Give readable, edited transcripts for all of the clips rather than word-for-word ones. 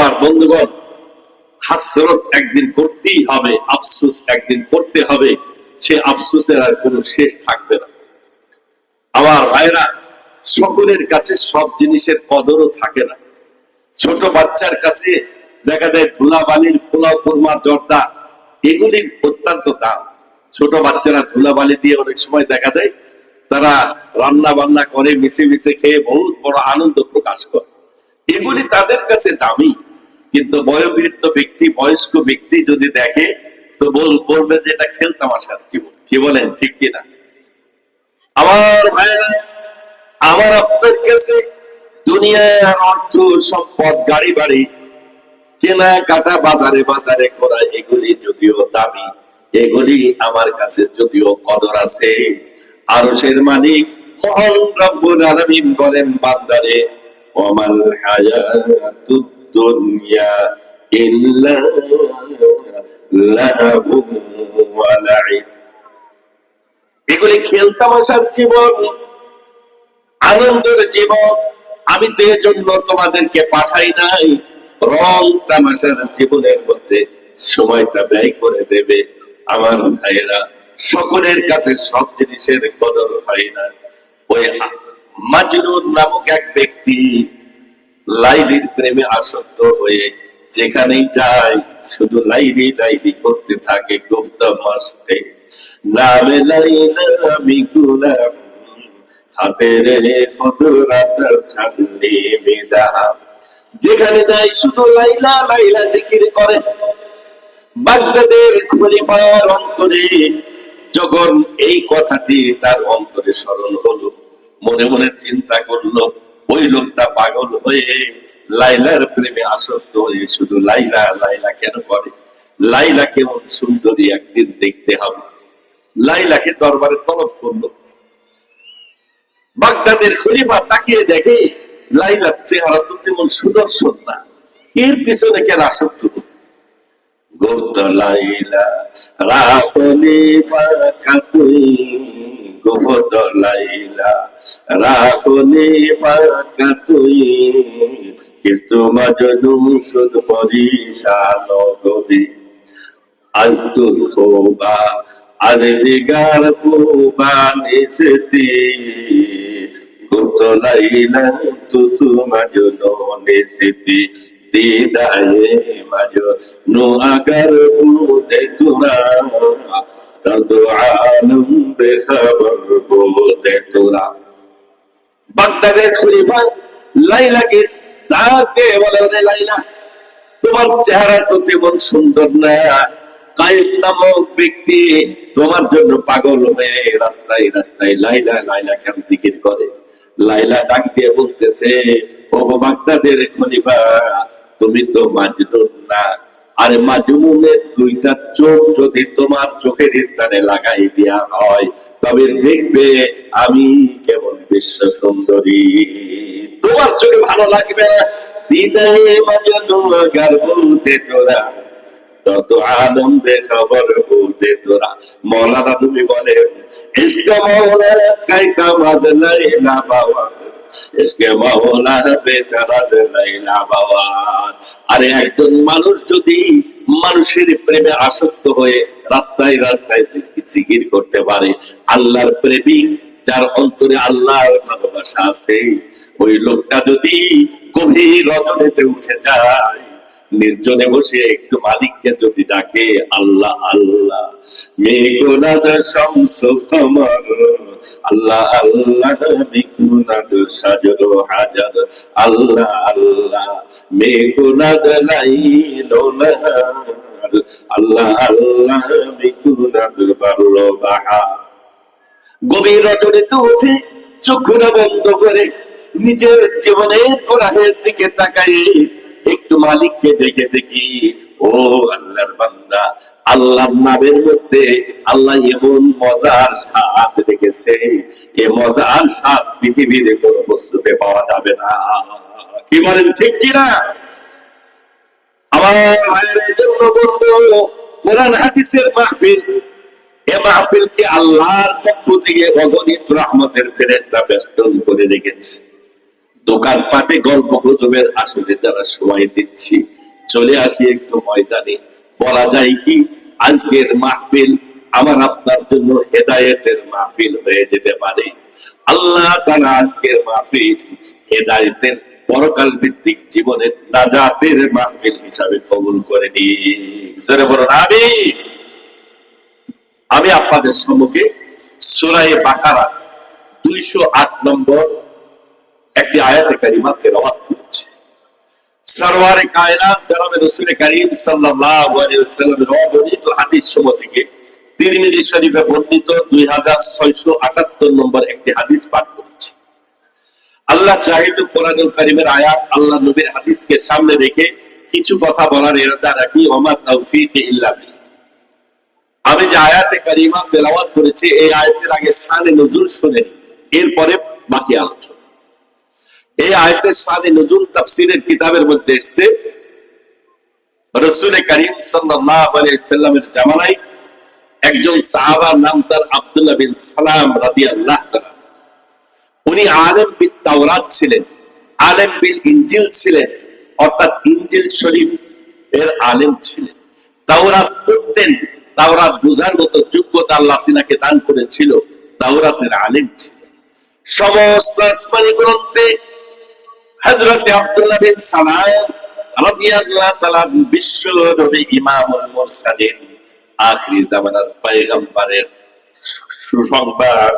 আমার বন্ধুগণ, হাসরত একদিন করতেই হবে, আফসোস একদিন করতে হবে, সে আফসোসের আর কোনো শেষ থাকবে না। আমার ভাইরা, সকলের কাছে সব জিনিসের কদরও থাকে না। ছোট বাচ্চার কাছে দেখা যায় ধুলাবালির পোলাও, কোরমা, জর্দা এগুলির অত্যন্ত দাম। ছোট বাচ্চারা ধুলাবালি দিয়ে অনেক সময় দেখা যায় তারা রান্না বান্না করে, মিশে মিশে খেয়ে বহুত বড় আনন্দ প্রকাশ করে, এগুলি তাদের কাছে দামি। কিন্তু বয়োবৃদ্ধ ব্যক্তি, বয়স্ক ব্যক্তি যদি দেখে তো বলবে যে এটা খেলতামাশার জীবন। কি বলেন, ঠিক কিনা? আমার ভাইয়েরা, আমার আপনার কাছে দুনিয়ার অর্থ, সম্পদ, গাড়ি বাড়ি, কেনা কাটা, বাজারে বাজারে করা, এগুলি যদিও দামি, এগুলি আমার কাছে যদিও কদর আছে, আরশের মালিক মহান রব্বুল আলামিন বলেন, বান্দারে, ওয়ামাল হায়াতুদ দুনিয়া ইল্লা লাহবুন ওয়া লাইব। এগুলি খেলতামাশার জীবন, আনন্দের জীবন। আমি তো এর জন্য তোমাদেরকে পাঠাই নাই রং তামাশার জীবনের মধ্যে সময়টা ব্যয় করে দেবে। আমার ভাইয়েরা, সকলের কাছে সব জিনিসের কদর হয় না। ওই মাজনুন নামক এক ব্যক্তি লাইলির প্রেমে আসক্ত হয়ে যেখানেই যায় শুধু লাইলি লাইলি করতে থাকে, গুপ্তা মাসে নামে লাইলা আমি গুলাম হাতে রে কুদরত সাল্লি বিদা। যেখানে যায় শুধু লাইলা লাইলা জিকির করে। বাগদাদের খলিফার অন্তরে যখন এই কথাটি তার অন্তরে স্মরণ হলো, মনে মনে চিন্তা করলো, ওই লোকটা পাগল হয়ে লাইলার প্রেমে আসক্ত হয়ে শুধু লাইলা লাইলা কেন করে? লাইলা কেমন সুন্দরী, একদিন দেখতে হবে। লাইলাকে দরবারে তলব করলো। বাগদাদের খলিফা তাকিয়ে দেখে লাইলার চেহারা তো তেমন সুদর্শন না, এর পিছনে কেন আসক্ত? গোপ্ত লাইলা রাখলি পাকা তুই, গোপত লাইলা রাখলি পাকা তুই, কিস্তু মাজনু সুদ পরিশান গবি, আজ তুল খোবা আজ দিগার খোবা নিসতি, গুপ্ত লাইলা তু মাজনু নিসতি, দিদায়ে মাজনু আগার বুদে তুরা, তদু আলম বেখবর বুদে তুরা। বাগদাদের খলিফা লাইলাকে ডাক দিয়ে বলে, ওরে লাইলা, তোমার চেহারা তো তেমন সুন্দর না। কায়েস নামক ব্যক্তি তোমার জন্য পাগল হয়ে রাস্তায় রাস্তায় লাইলা লাইলা কেন জিকির করে। লাইলা ডাক দিয়ে বলতেছে, ও বাগদাদের খলিফা, তুমি তো মাজনুন না। আরে মাজনুনের দুইটা চোখ যদি তোমার চোখের স্থানে লাগাই দেয়া হয়, তবে দেখবে আমি কেমন বিশ্ব সুন্দরী। তোমার চোখে ভালো লাগবে। দিদায়ে মাজনু আগার বুদে তোরা, তত আলম বেখবর বুদে তোরা। মৌলানা তুমি বলেন, ইশকে মৌলা কাইকা মাজলা ইলা বাবা, ইশকে মৌলা বেতারাজ লাইলা বাবা। আরে একজন মানুষ যদি মানুষের প্রেমে আসক্ত হয়ে রাস্তায় রাস্তায় জিকির করতে পারে, আল্লাহর প্রেমিক যার অন্তরে আল্লাহর ভালোবাসা আছে, ওই লোকটা যদি গভীর রজনীতে উঠে যায়, নির্জনে বসে একটু মালিককে যদি ডাকে, আল্লাহ আল্লাহ মেঘনাদ শামস কমর, আল্লাহ আল্লাহ মেঘনাদ সাজর হাজার, আল্লাহ আল্লাহ মেঘনাদ লাইল নাহার, আল্লাহ আল্লাহ মেঘনাদ বারল বাহার। গভীর রজনীতে উঠে চক্ষুটা বন্ধ করে নিজের জীবনের কোরআনের দিকে তাকাই একটু মালিককে দেখে দেখি, ও আল্লাহর বান্দা, আল্লাহর নামের মধ্যে আল্লাহ এমন মজার স্বাদ রেখেছে, এ মজার স্বাদ পৃথিবীর কোন বস্তুতে পাওয়া যাবে না। কি বলেন, ঠিক কিনা? আমার ভাইয়ের জন্য বলবো, কোরআন হাদিসের মাহফিল, এ মাহফিলকে আল্লাহর পক্ষ থেকে অগণিত রহমতের ফেরেশতা বেষ্টন করে রেখেছে। দোকানপাটে গল্প গুজবের আসলে যারা সময় দিচ্ছি, চলে আসি একটু ময়দানে। বলা যায় কি আজকের মাহফিল আমার আপনার জন্য হেদায়েতের মাহফিল হয়ে যেতে পারে। আল্লাহ তাআলা আজকের মাহফিল হেদায়েতের পরকাল ভিত্তিক জীবনের নাজাতের মাহফিল হিসাবে কবুল করে নিন। জোরে বলুন আমিন। আমি আপনাদের সম্মুখে সূরা বাকারা 208 নম্বর একটি আয়াতে কারিমা তেলাওয়াত করেছি। সরওয়ারে কায়নাত জনাব রাসূল করিম সাল্লাল্লাহু আলাইহি ওয়াসাল্লামের অবর্ণিত হাদিস সমূহ থেকে তিরমিজি শরীফে বর্ণিত 2678 নম্বর একটি হাদিস পাঠ করেছি। আল্লাহ চাহিত কোরআনুল কারীমের আয়াত, আল্লাহ নবীর হাদিসকে সামনে রেখে কিছু কথা বলার ইরাদা রাখি। ওমা তাওফীক ইল্লা বিল্লাহ। আমি যে আয়াতে কারিমা তেলাওয়াত করেছি এই আয়াতের আগে শানে নুজুল শুনে এরপরে বাকি আলোচনা। এই আয়াতের শানে নুজুল তাফসীরের কিতাবের মধ্যে এসেছে রাসূল করিম সাল্লাল্লাহু আলাইহি ওয়াসাল্লামের জামানায় একজন সাহাবা নাম তার আব্দুল্লাহ বিন সালাম রাদিয়াল্লাহু তাআলা। উনি আলেম বিল তাওরাত ছিলেন, আলেম বিল ইনজিল ছিলেন, অর্থাৎ ইনজিল শরীফ এর আলেম ছিলেন। তাওরাত পড়তেন, তাওরাত বোঝার মতো যোগ্যতা আল্লাহ তিনাকে দান করেছিল। তাওরাতের আলেম ছিলেন। সমস্ত আসমানি গ্রন্থে হযরত আব্দুল্লাহ বিন সালাম রাদিয়াল্লাহু তাআলা বিশ্ব নবী ইমামুল মুরসালিন আখিরি জামানার পয়গম্বরের সুসংবাদ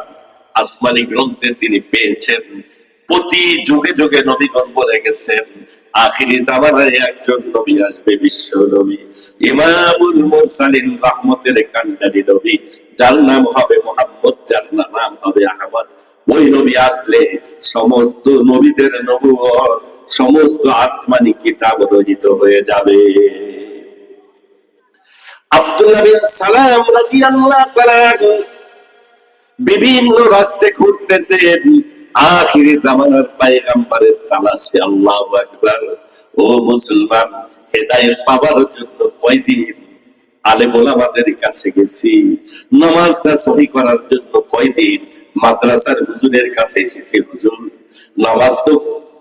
আসমানি গ্রন্থে তিনি পেয়েছেন। প্রতি যুগে যুগে নবীগণ বলে গেছেন আখিরি জামানায় একজন নবী আসবে, বিশ্ব নবী ইমামুল মুরসালিন রহমতের কান্ডারি নবী, যার নাম হবে মুহাম্মদ, যার নাম হবে আহমদ। ওই নবী আসলে সমস্ত নবীদের নবুয়ত, সমস্ত আসমানি কিতাব রহিত হয়ে যাবে। আব্দুল্লাহ বিন সালাম রাদিয়াল্লাহু তাআলা বিভিন্ন রাস্তায় ঘুরতেছেন আখিরি জামানার পয়গম্বরের তালাশে। আল্লাহু আকবার। ও মুসলমান, হেদায়েত পাওয়ার জন্য কয়দিন আলেম ওলামাদের কাছে গেছি, নামাজটা সহি করার জন্য কয়দিন মাদ্রাসার হুজুরের কাছে এসেছি। হুজুর নামাজ তো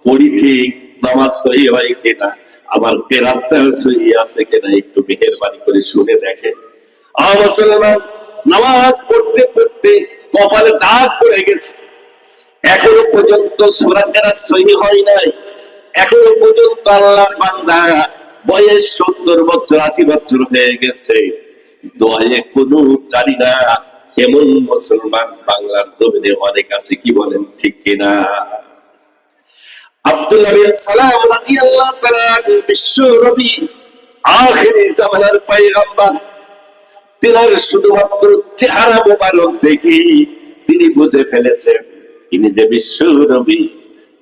পড়ি ঠিক, নামাজ সহি হয় কিনা, আমার কেরাতটা সহি আছে কিনা একটু মেহেরবানি করে শুনে দেখেন। মুসলমান, নামাজ পড়তে পড়তে কপালে দাগ পড়ে গেছে, এখনো পর্যন্ত সূরা কেরাত সহি হয় নাই। এখনো পর্যন্ত আল্লাহর বান্দা বয়স 70 বছর 80 বছর হয়ে গেছে, দোয়ায়ে কুনুত জানি না, এমন মুসলমান বাংলার জমিনে অনেক আছে। কি বলেন ঠিক কিনা? আব্দুল্লাহ বিন সালাম রাদিয়াল্লাহু তাআলা বিশ্ব নবী আখিরি জামানার পয়গম্বর, তিনার শুধুমাত্র চেহারা মোবারক দেখি তিনি বুঝে ফেলেছেন ইনি যে বিশ্ব নবী,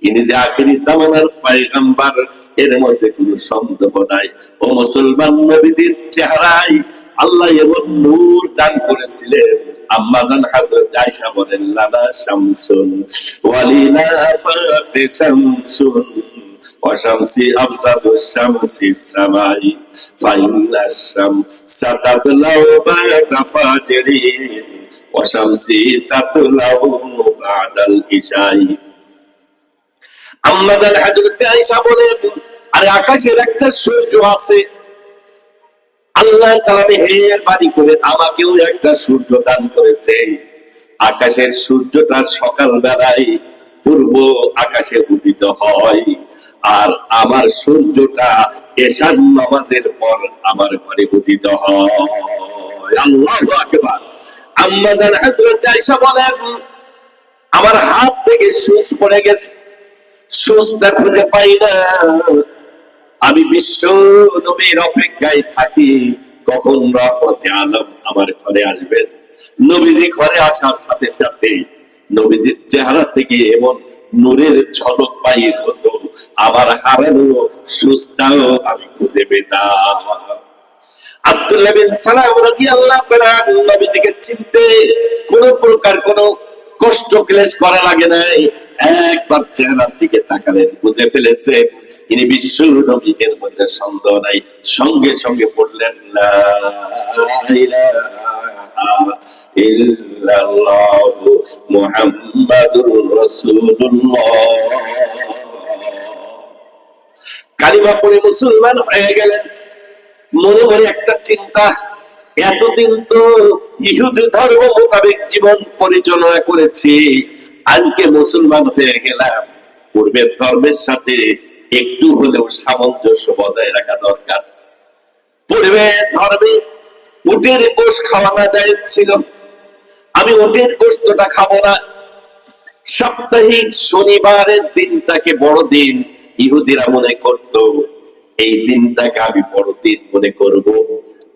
ইনি যে আখিরি জামানার পয়গম্বর, এর মধ্যে কোনো সন্দেহ নাই। ও মুসলমান, নবীদের চেহারায় আল্লাহ এমন নূর দান করেছিলেন। আম্মা জান হযরত আয়েশা বলেন লানা শামসুন ওয়ালিনা ফাতে শামসুন ওয়া শামসি আফজালু শামসি সামাই ফাইন্না শামসা তাতলাউ বা'দা ফাজরিন ওয়া শামসি তাতলাউ বা'দাল ইশাই। আম্মা জান হযরত আয়েশা বলেন, আরে আকাশের একটা সূর্য আছে, আল্লাহ তাআলা মেহেরবানি করে আমাকেও একটা সূর্য দান করেছে। আকাশের সূর্যটা সকাল বেলায় পূর্ব আকাশে উদিত হয়, আর আমার সূর্যটা এশার নামাজের পর আমার ঘরে উদিত হয়। আল্লাহু আকবার। আম্মা জান হযরত আয়েশা বলেন, আমার হাত থেকে সূচ পড়ে গেছে, সূচটা খুঁজে পাই না। আমি বিশ্ব নবীর অপেক্ষায় থাকি কখন রহমতে আলম আমার ঘরে আসবেন। নবীজি ঘরে আসার সাথে সাথে নবীজির চেহারা থেকে এমন নূরের ঝলক বাইর হতো, আমার হারানো সূচটাও আমি খুঁজে পেতাম। আব্দুল্লাহ বিন সালাম রাদিয়াল্লাহু তাআলা নবীজিকে চিনতে কোনো প্রকার কোনো কষ্ট ক্লেশ করা লাগে নাই। একবার চেহারার দিকে তাকালেন, বুঝে ফেলেছে ইনি বিশ্ব নবী, এর মধ্যে সন্দেহ নাই। সঙ্গে সঙ্গে পড়লেন লা ইলাহা ইল্লাল্লাহু মুহাম্মাদুর রাসূলুল্লাহ। কালিমা পড়ে মুসলমান হয়ে গেলেন। মনে মনে একটা চিন্তা, এতদিন তো ইহুদি ধর্ম মোতাবেক জীবন পরিচালনা করেছি, আজকে মুসলমান হয়ে গেলাম, পূর্বের ধর্মের সাথে একটু হলেও সামঞ্জস্য বজায় রাখা দরকার। পূর্বের ধর্মে উটের গোশত খাওয়ানো জায়েজ ছিল, আমি উটের গোশতটা খাবো না। সাপ্তাহিক শনিবারের দিনটাকে বড় দিন ইহুদিরা মনে করত, এই দিনটাকে আমি বড় দিন মনে করব,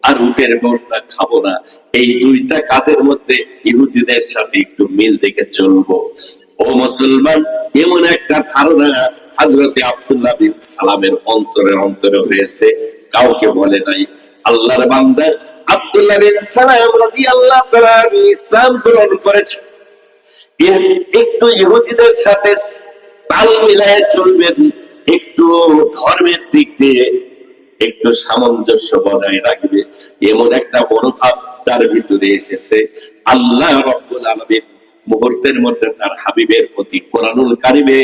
আর উটের গোশত খাবো না। এই দুইটা কাজের মধ্যে ইহুদিদের সাথে একটু মিল দেখে চলবো। ও মুসলমান, এমন একটা ধারণা হযরতে আব্দুল্লাহ বিন সালামের অন্তরে অন্তরে হয়েছে, কাউকে বলে নাই। আল্লাহর বান্দা আব্দুল্লাহ বিন সালাম রাদিয়াল্লাহু তাআলা ইসলাম গ্রহণ করেছে। একটু ইহুদিদের সাথে তাল মিলায়ে চলবেন, একটু ধর্মের দিক দিয়ে একটু সামঞ্জস্য বজায় রাখবে, এমন একটা মনোভাব তার ভিতরে এসেছে। আল্লাহ রাব্বুল আলামিন মুহূর্তের মধ্যে তার হাবিবের প্রতি কোরআনুল কারিমে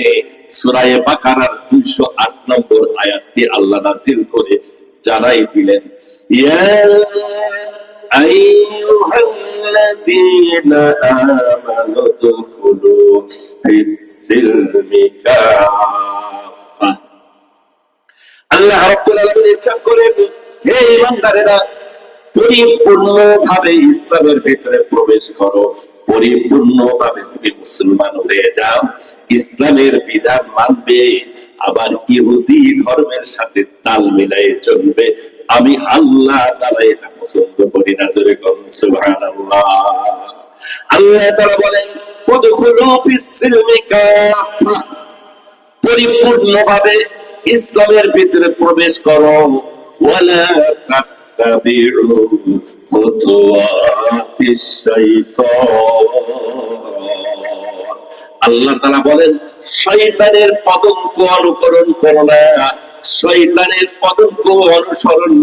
সূরা বাকারার 208 নম্বর আয়াতটি আল্লাহ নাযিল করে জানাই দিলেন, ইয়া আইয়ুহাল্লাযীনা আমানু দুখুলু ফিস-সিলমি কাফা। আল্লাহ রাব্বুল আলামিন ইরশাদ করেন, হে ঈমানদারেরা, পরিপূর্ণভাবে ইসলামের ভিতরে প্রবেশ করো, পরিপূর্ণভাবে তুমি মুসলমান হয়ে যাও, ইসলামের বিধান মানবে, আবার ইহুদি ধর্মের সাথে তাল মিলাই চলবে। আমি আল্লাহ তাআলা এটা পছন্দ করি না। জোরে বলুন সুবহানাল্লাহ। আল্লাহ তাআলা বলেন, উদখুলু ফিস-সিলমি কাফা, পরিপূর্ণভাবে ইসলামের ভিতরে প্রবেশ করো, ওয়ালা তাত্তাবিউ খুতুওয়াতিশ শাইতান। আল্লাহ তাআলা বলেন, শয়তানের পদঙ্ক অনুকরণ করো না। শয়তানের পদঙ্ক অনুসরণ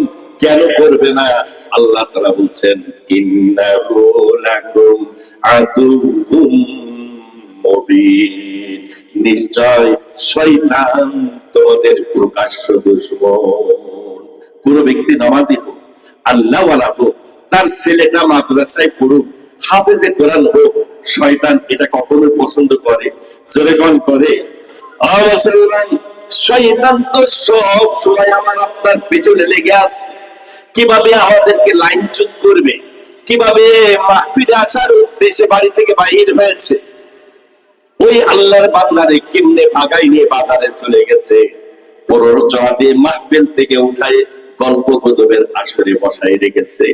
কেন করবে না? আল্লাহ তাআলা বলছেন, ইন্নাহু লাকুম আদুউম মুবিন, নিশ্চয় শয়তান তোমাদের প্রকাশ্য দুশমন। কোন ব্যক্তি নামাজি হোক, আল্লাহওয়ালা হোক, তার ছেলেটা মাদ্রাসায় পড়ুক, হাফেজে কোরআন হোক, শয়তান এটা কখনোই পছন্দ করে? জোরে কোন করে? মুসলমান, শয়তান তো সব সময় আমার আপনার পেছনে লেগে আছে, কিভাবে আমাদেরকে লাইনচ্যুত করবে, কিভাবে মাহফিলে আসার উদ্দেশ্যে বাড়ি থেকে বাহির হয়েছে, ওই আল্লাহর বান্দারে কেমনে ভাগাই নিয়ে বাজারে চলে গেছে, প্ররোচনা দিয়ে মাহফিল থেকে উঠায় গল্প গুজবের আসরে বসায় রেখেছে।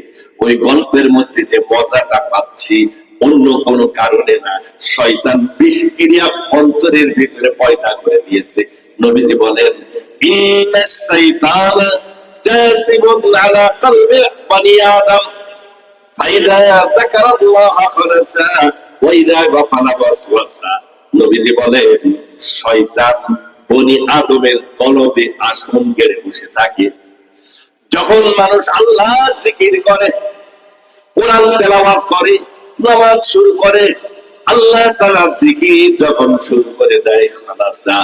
ওই গল্পের মধ্যে যে মজাটা পাচ্ছি অন্য কোনো কারণে না, শয়তান বিষক্রিয়া অন্তরের ভিতরে পয়দা করে দিয়েছে। নবীজি বলেন, ইন্নাশ শাইতানা জাসিবুন আলা কলবি বনি আদম ফাইদা যাকারাল্লাহ খালাসা ওয়া ইযা গাফালা ওয়াসওয়াসা। নবীজি বলেন, শয়তান বনি আদমের কলবে আসন গেড়ে বসে থাকে। যখন মানুষ আল্লাহর জিকির করে, কোরআন তেলাওয়াত করে, নামাজ শুরু করে, আল্লাহ তাআলার জিকির যখন শুরু করে দেয়, খালাসা,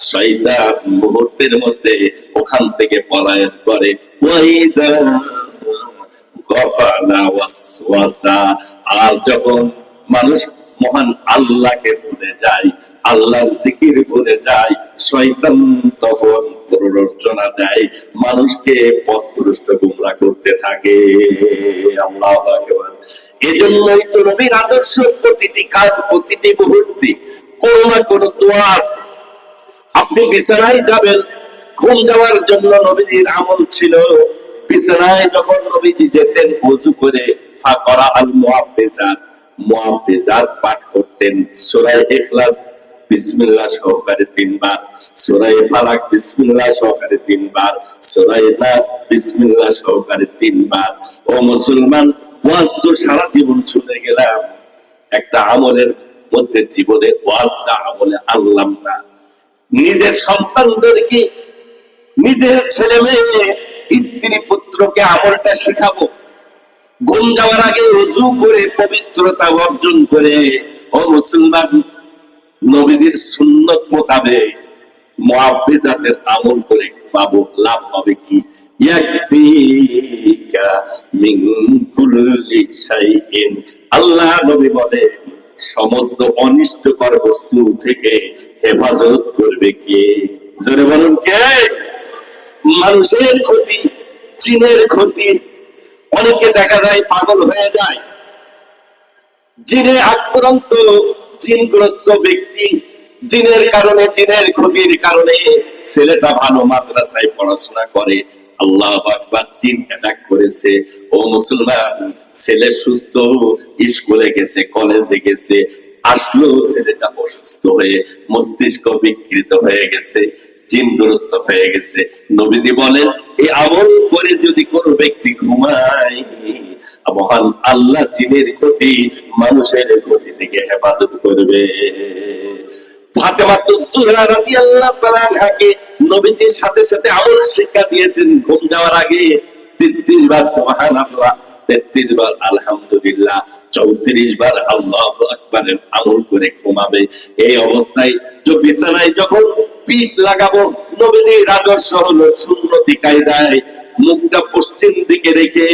শয়তান মুহূর্তের মধ্যে ওখান থেকে পলায়ন করে। ওয়াইদা গাফালা ওয়াসওয়াসা, আর যখন মানুষ মহান আল্লাহকে ভুলে যায়, আল্লাহর জিকির ভুলে যায়, শয়তান তখন প্ররোচনা দেয়, মানুষকে পথভ্রষ্ট গুমরাহ করতে থাকে। আল্লাহু আকবার। এজন্যই তো নবীর আদর্শ প্রতিটি কাজ, প্রতিটি মুহূর্তে কোনো না কোনো দোয়া আছে। আপনি বিছানায় যাবেন, ঘুম যাওয়ার জন্য নবীজির আমল ছিল, বিছানায় যখন নবীজি যেতেন ওযু করে ফাকরা আল মুআফিজাত, মুআফিজাত পাঠ করতেন। সূরা ইখলাস বিসমিল্লাহ সহকারে 3 বার, সূরা ফালাক বিসমিল্লাহ সহকারে 3 বার, সূরা নাস বিসমিল্লাহ সহকারে 3 বার। ও মুসলমান, ওয়াজ তো সারা জীবন শুনে গেলাম, একটা আমলের মধ্যে জীবনে ওয়াজটা আমলে আনলাম না। নিজের সন্তানদেরকে, নিজের ছেলে মেয়ে, স্ত্রী পুত্রকে আমলটা শেখাবো। ঘুম যাওয়ার আগে ওযু করে পবিত্রতা অর্জন করে, ও মুসলমান, নবীজির সুন্নত মোতাবেক মুআফিজাতের আমল করে পাবো, লাভ হবে কি? ইয়াকফিকা মিন কুল্লি শাইইন, আল্লাহ নবী বলে সমস্ত অনিষ্টকর বস্তু থেকে হেফাজত করবে কে? জোরে বলুন কে? মানুষের ক্ষতি, জিনের ক্ষতি। অনেকে দেখা যায় পাগল হয়ে যায়, জিনে আক্রান্ত, জিনগ্রস্ত ব্যক্তি, জিনের কারণে, জিনের ক্ষতির কারণে ছেলেটা ভালো মাদ্রাসায় পড়াশোনা করে, আল্লাহু আকবার, জিন অ্যাটাক করেছে। ও মুসলমান, ছেলে সুস্থ, স্কুলে গেছে, কলেজে গেছে, আসলো ছেলেটা অসুস্থ হয়ে মস্তিষ্ক বিকৃত হয়ে গেছে, জিনগ্রস্ত হয়ে গেছে। নবীজি বলেন এই আমল করে যদি কোনো ব্যক্তি ঘুমায়, মহান আল্লাহ জিনের ক্ষতি, মানুষের ক্ষতি থেকে হেফাজত করবে। ফাতেমাতুজ জোহরা রাদিয়াল্লাহু তাআলা আনহাকে নবীজির সাথে সাথে আমল শিক্ষা দিয়েছেন। ঘুম যাওয়ার আগে 33 বার সুবহানাল্লাহ, 33 বার আলহামদুলিল্লাহ, 34 বার আল্লাহু আকবারের আমল করে ঘুমাবে। এই অবস্থায় বিছানায় যখন পিঠ লাগাবো, নবীজির আদর্শ হলো সুন্নতি কায়দায় মুখটা পশ্চিম দিকে রেখে,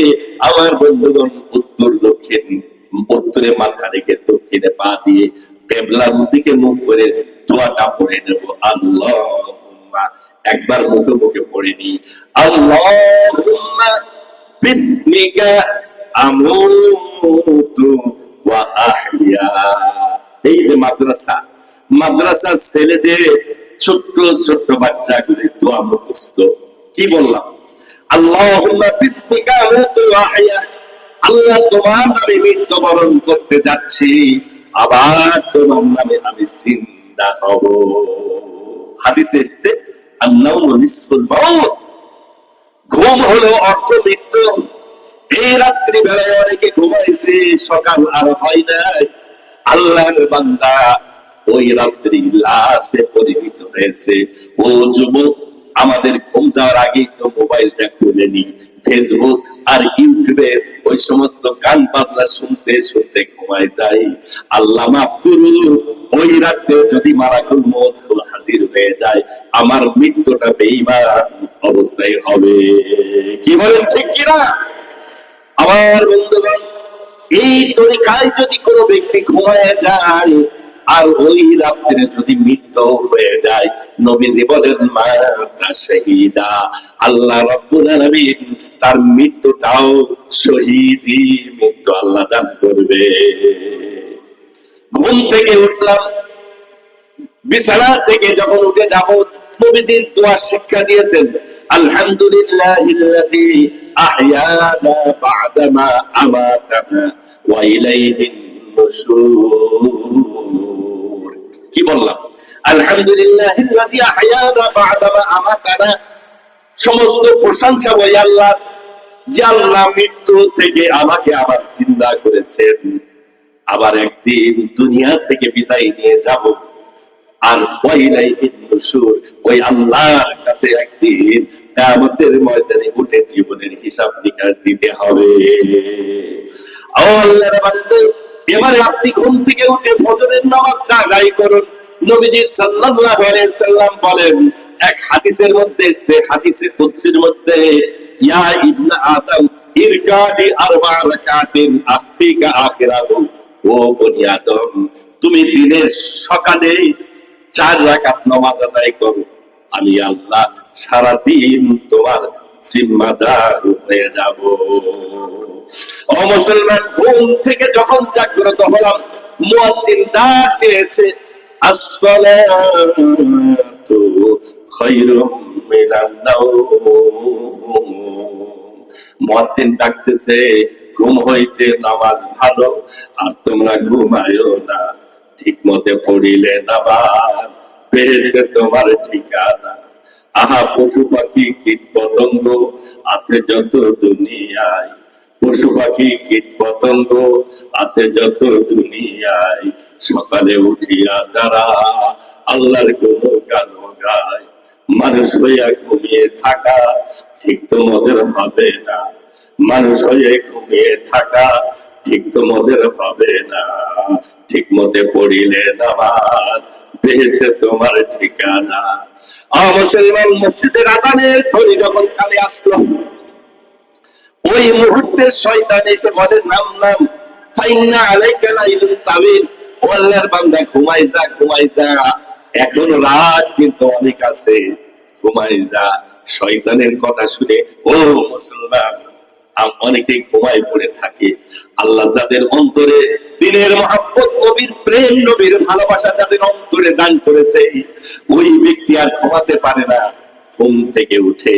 আমার বন্ধুগণ উত্তর দক্ষিণ, উত্তরে মাথা রেখে দক্ষিণে পা দিয়ে কিবলার দিকে মুখ করে দোয়াটা পড়ে নেব। আল্লাহুম্মা, একবার মুখে মুখে পড়ে নি, আল্লাহুম্মা বিসমিকা আমুতু ওয়া আহইয়া। এই যে মাদ্রাসা, মাদ্রাসার ছেলেদের ছোট্ট ছোট্ট বাচ্চাগুলি দোয়া মুখস্থ। কি বললাম? আল্লাহুম্মা বিসমিকা আমুতু ওয়া আহইয়া, আল্লাহ তোমার নামে মৃত্যুবরণ করতে যাচ্ছি, আবার তোমার নামে আমি জিন্দা হব। হাদিসে এসেছে আন-নাওমু নিসফুল মাউত, ঘুম হলো অর্ধ মৃত্যু। এই রাত্রি বেলায় অনেকে ঘুমাইছে, সকাল আর হয় নাই, আল্লাহর বান্দা ওই রাত্রি লাশে পরিণত হয়েছে। ও যুবক, আমাদের ঘুম যাওয়ার আগেই তো মোবাইলটা খুলে নি, ফেসবুক আর ইউটিউবের ওই সমস্ত গান বাজনা শুনতে শুনতে ঘুমায় যাই। আল্লাহ মাফ করুন, ওই রাতে যদি মালাকুল মউত হাজির হয়ে যায়, আমার মৃত্যুটা বেঈমান অবস্থায় হবে। কি বলেন, ঠিক কিনা? আমার বন্ধুগণ, এই তরিকায় যদি কোনো ব্যক্তি ঘুমায় যায় আর ওই রাত্রে যদি মৃত্যু হয়ে যায়, নবীজি বলেন মাতা শাহীদা, আল্লাহ রাব্বুল আলামিন তার মৃত্যুটাও শহীদি মৃত্যু আল্লাহ দান করবে। ঘুম থেকে উঠলাম, বিছানা থেকে যখন উঠে যাব, নবীজির দোয়া শিক্ষা দিয়েছেন, আলহামদুলিল্লাহিল্লাযী আহইয়ানা বা'দামা আমাতানা ওয়া ইলাইহিন নুশুর। কি বললাম? আলহামদুলিল্লাহিল্লাযী আহইয়ানা বা'দামা আমাতানা, সমস্ত প্রশংসা ওই আল্লাহর, যে আল্লাহ মৃত্যু থেকে আমাকে আবার জিন্দা করেছেন, আবার একদিন দুনিয়া থেকে বিদায় নিয়ে যাব, আর ওয়াইলাইহিন নুশুর, ওই আল্লাহর কাছে একদিন কিয়ামতের ময়দানে উঠে জীবনের হিসাব নিকাশ দিতে হবে। ও আল্লাহর বান্দা, এবারে আপনি ঘুম থেকে উঠে ফজরের নামাজটা আদায় করুন। নবীজি সাল্লাল্লাহু আলাইহি সাল্লাম বলেন, এক হাদিসের মধ্যে এসেছে, হাদিসে কুদসির মধ্যে, ইয়া ইবনে আদম ইরকালি আরবা রাকাতিন আফিকা আখিরাহু, ও বনি আদম, তুমি দিনের সকালে 4 রাকাত নামাজ আদায় করো, আমি আল্লাহ সারাদিন তোমার জিম্মাদার হয়ে যাব। ও মুসলমান, ঘুম থেকে যখন জাগ্রত হলাম, মুয়াজ্জিন ডাক দিয়েছে, আসসালাতু খায়রুম মিনান নাওম। মুয়াজ্জিন ডাকতেছে, ঘুম হইতে নামাজ ভালো, আর তোমরা ঘুমায়ো না, ঠিক মতে পড়িলে নামাজ বেহেশতে তোমার ঠিকানা। আহা, পশু পাখি কীট পতঙ্গ আছে যত দুনিয়ায়, পশু পাখি কীট পতঙ্গ আছে যত দুনিয়ায়, সকালে উঠিয়া তারা আল্লাহর গুণগান গায়। মানুষ হইয়া ঘুমিয়ে থাকা ঠিক তোমাদের হবে না, মানুষ হয়ে ঘুমিয়ে থাকা ঠিক তোমাদের হবে না, ঠিক মতে পড়িলে নামাজ বেহেশতে তোমার ঠিকানা। মুসলমান মসজিদের আযানের ধ্বনি যখন কানে আসলো, ওই মুহূর্তে শয়তান এসে বলে, নাম নাম ফাইন্না আলাইকা লাইলুন তাবিল, ও আল্লাহর বান্দা ঘুমাই যা, ঘুমাই যা, এখনো রাত কিন্তু অনেক আছে, ঘুমাই যা। শয়তানের কথা শুনে ও মুসলমান অনেকেই ঘুমায় পড়ে থাকে। আল্লাহ যাদের অন্তরে দিনের মহব্বত, নবীর প্রেম, নবীর ভালোবাসা যাদের অন্তরে দান করেছে, ওই ব্যক্তি আর ঘুমাতে পারে না। ঘুম থেকে উঠে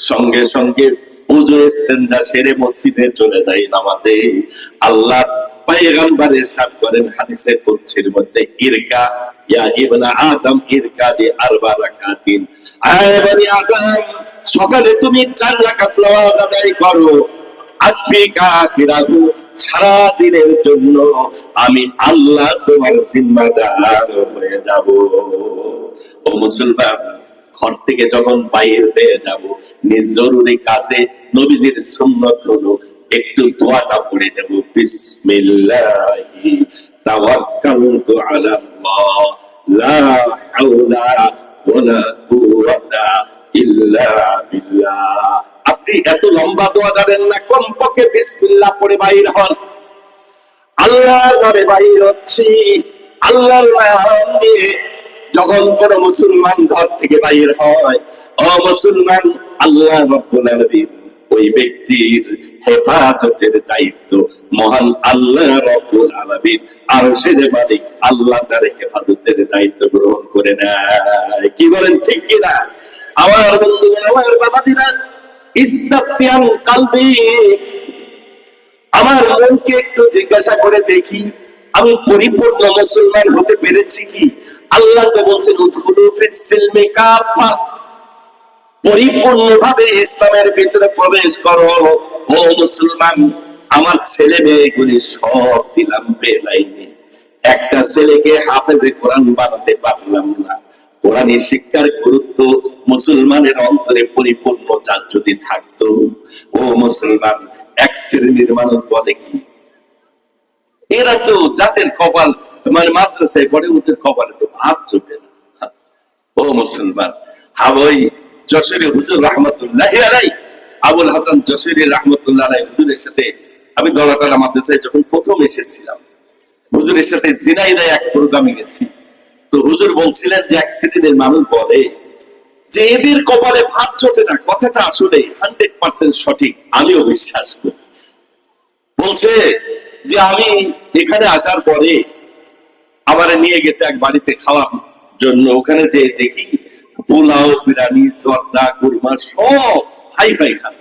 সঙ্গে সঙ্গে ওযু ইস্তেনজা সেরে মসজিদে চলে যায় নামাজে। আল্লাহ পয়গম্বর ইরশাদ করেন হাদিসে কুদসির মধ্যে, ইরকা ইয়া ইবনা আদম ইরকা লি আরবা রাকাতিন, আয় বনি আদম সকালে তুমি 4 রাকাত নামাজ আদায় করো, আফিকা আখিরাহু সারা দিনের জন্য আমি আল্লাহ তোমার জিম্মাদার হয়ে যাব। ও মুসলমান, ঘর থেকে যখন বাইরে হয়ে যাব, নিজ জরুরি কাজে নবীজির সুন্নত হলো একটু দোয়াটা পড়ে নেব, বিসমিল্লাহি তাওয়াক্কালতু আলাল্লাহ লা হাওলা ওয়ালা কুওয়াতা ইল্লা বিল্লাহ। আপনি এত লম্বা দোয়া জানেন না, কমপক্ষে বিসমিল্লাহ পড়ে বাইর হন। আল্লাহর নামে বাইর হচ্ছি, আল্লাহর নাম নিয়ে যখন কোন মুসলমান ঘর থেকে বাইর হয়, ও মুসলমান, আল্লাহ রাব্বুল আলামিন ওই ব্যক্তির হেফাজতের দায়িত্ব মহান আল্লাহ রাব্বুল আলামিন আরশের মালিক আল্লাহ তার হেফাজতের দায়িত্ব গ্রহণ করে নেয়। কি বলেন, ঠিক কিনা? আমার বন্ধুগণ, আমার বাবাদিরা, ইস্তাফতিয়ান কালবি, আমার মনকে একটু জিজ্ঞাসা করে দেখি, আমি পরিপূর্ণ মুসলমান হতে পেরেছি কি? আল্লাহ তো বলছেন উদখুলু ফিস সিলমি কাফা, পরিপূর্ণভাবে ইসলামের ভিতরে প্রবেশ করো। ও মুসলমান, আমার ছেলে মেয়েগুলি সব দিলাম বেলাইনে, একটা ছেলেকে হাফেজে কোরআন বানাতে পারলাম না। কোরআনী শিক্ষার গুরুত্ব মুসলমানের অন্তরে পরিপূর্ণ যদি থাকতো, ও মুসলমান, এক শ্রেণীর মানুষ বলে কি, এরা তো যাদের কপাল মানে মাদ্রাসায় পড়ে, ওদের কপালে তো ভাত জোটে না। ও মুসলমান, ওই যশোরে হুজুর রহমতুল্লাহ আলাই, আবুল হাসান যশোরে রহমতুল্লাহ আলাই হুজুরের সাথে আমি দলাতলা মাদ্রাসায় যখন প্রথম এসেছিলাম, হুজুরের সাথে জিনাইদায় এক প্রোগ্রামে গেছি। তো হুজুর বলছিলেন যে এক শ্রেণীর মানুষ বলে যে এদের কপালে ভাত জোটে না, কথাটা আসলে 100% সঠিক, আমিও বিশ্বাস করি। বলছে যে আমি এখানে আসার পরে আমারে নিয়ে গেছে এক বাড়িতে খাওয়ার জন্য, ওখানে যে দেখি পোলাও, বিরিয়ানি, জর্দা, কুরমা সব হাই ফাই খায়।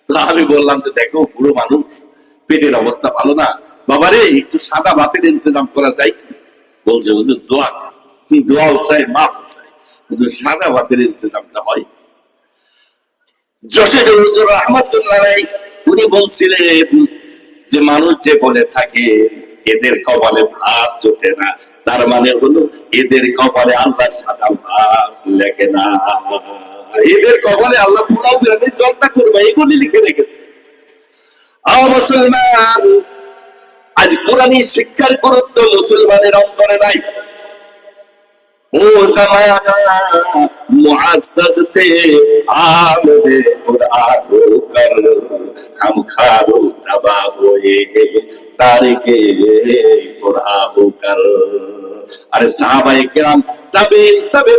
তো আমি বললাম যে দেখো, বুড়ো মানুষ, পেটের অবস্থা ভালো না, বাবারে একটু সাদা ভাতের ইন্তজাম করা যায় কি? বলছে হুজুর দোয়া, দোয়াও চাই, মাফ চাই, হুজুর সাদা ভাতের ইন্তজামটা হয়। যশোর হুজুর রহমতুল্লাহ আলাইহি উনি বলছিলেন যে মানুষ যে বলে থাকে এদের কপালে ভাত জোটে না, তার মানে হলো এদের কপালে আল্লাহ সাদা ভাত লেখে না, এদের কপালে আল্লাহ পোলাও, বিরিয়ানি, জর্দা, কুরমা এগুলি লিখে রেখেছে। মুসলমান, আজ কোরআনী শিক্ষার গুরুত্ব মুসলমানের অন্তরে নাই। ও জামানা মুআজ্জাজ थे आमदे कुरान कर हम खारो तबा होए तारिके कुरान कर। अरे साहाबाए किराम, তাবিন,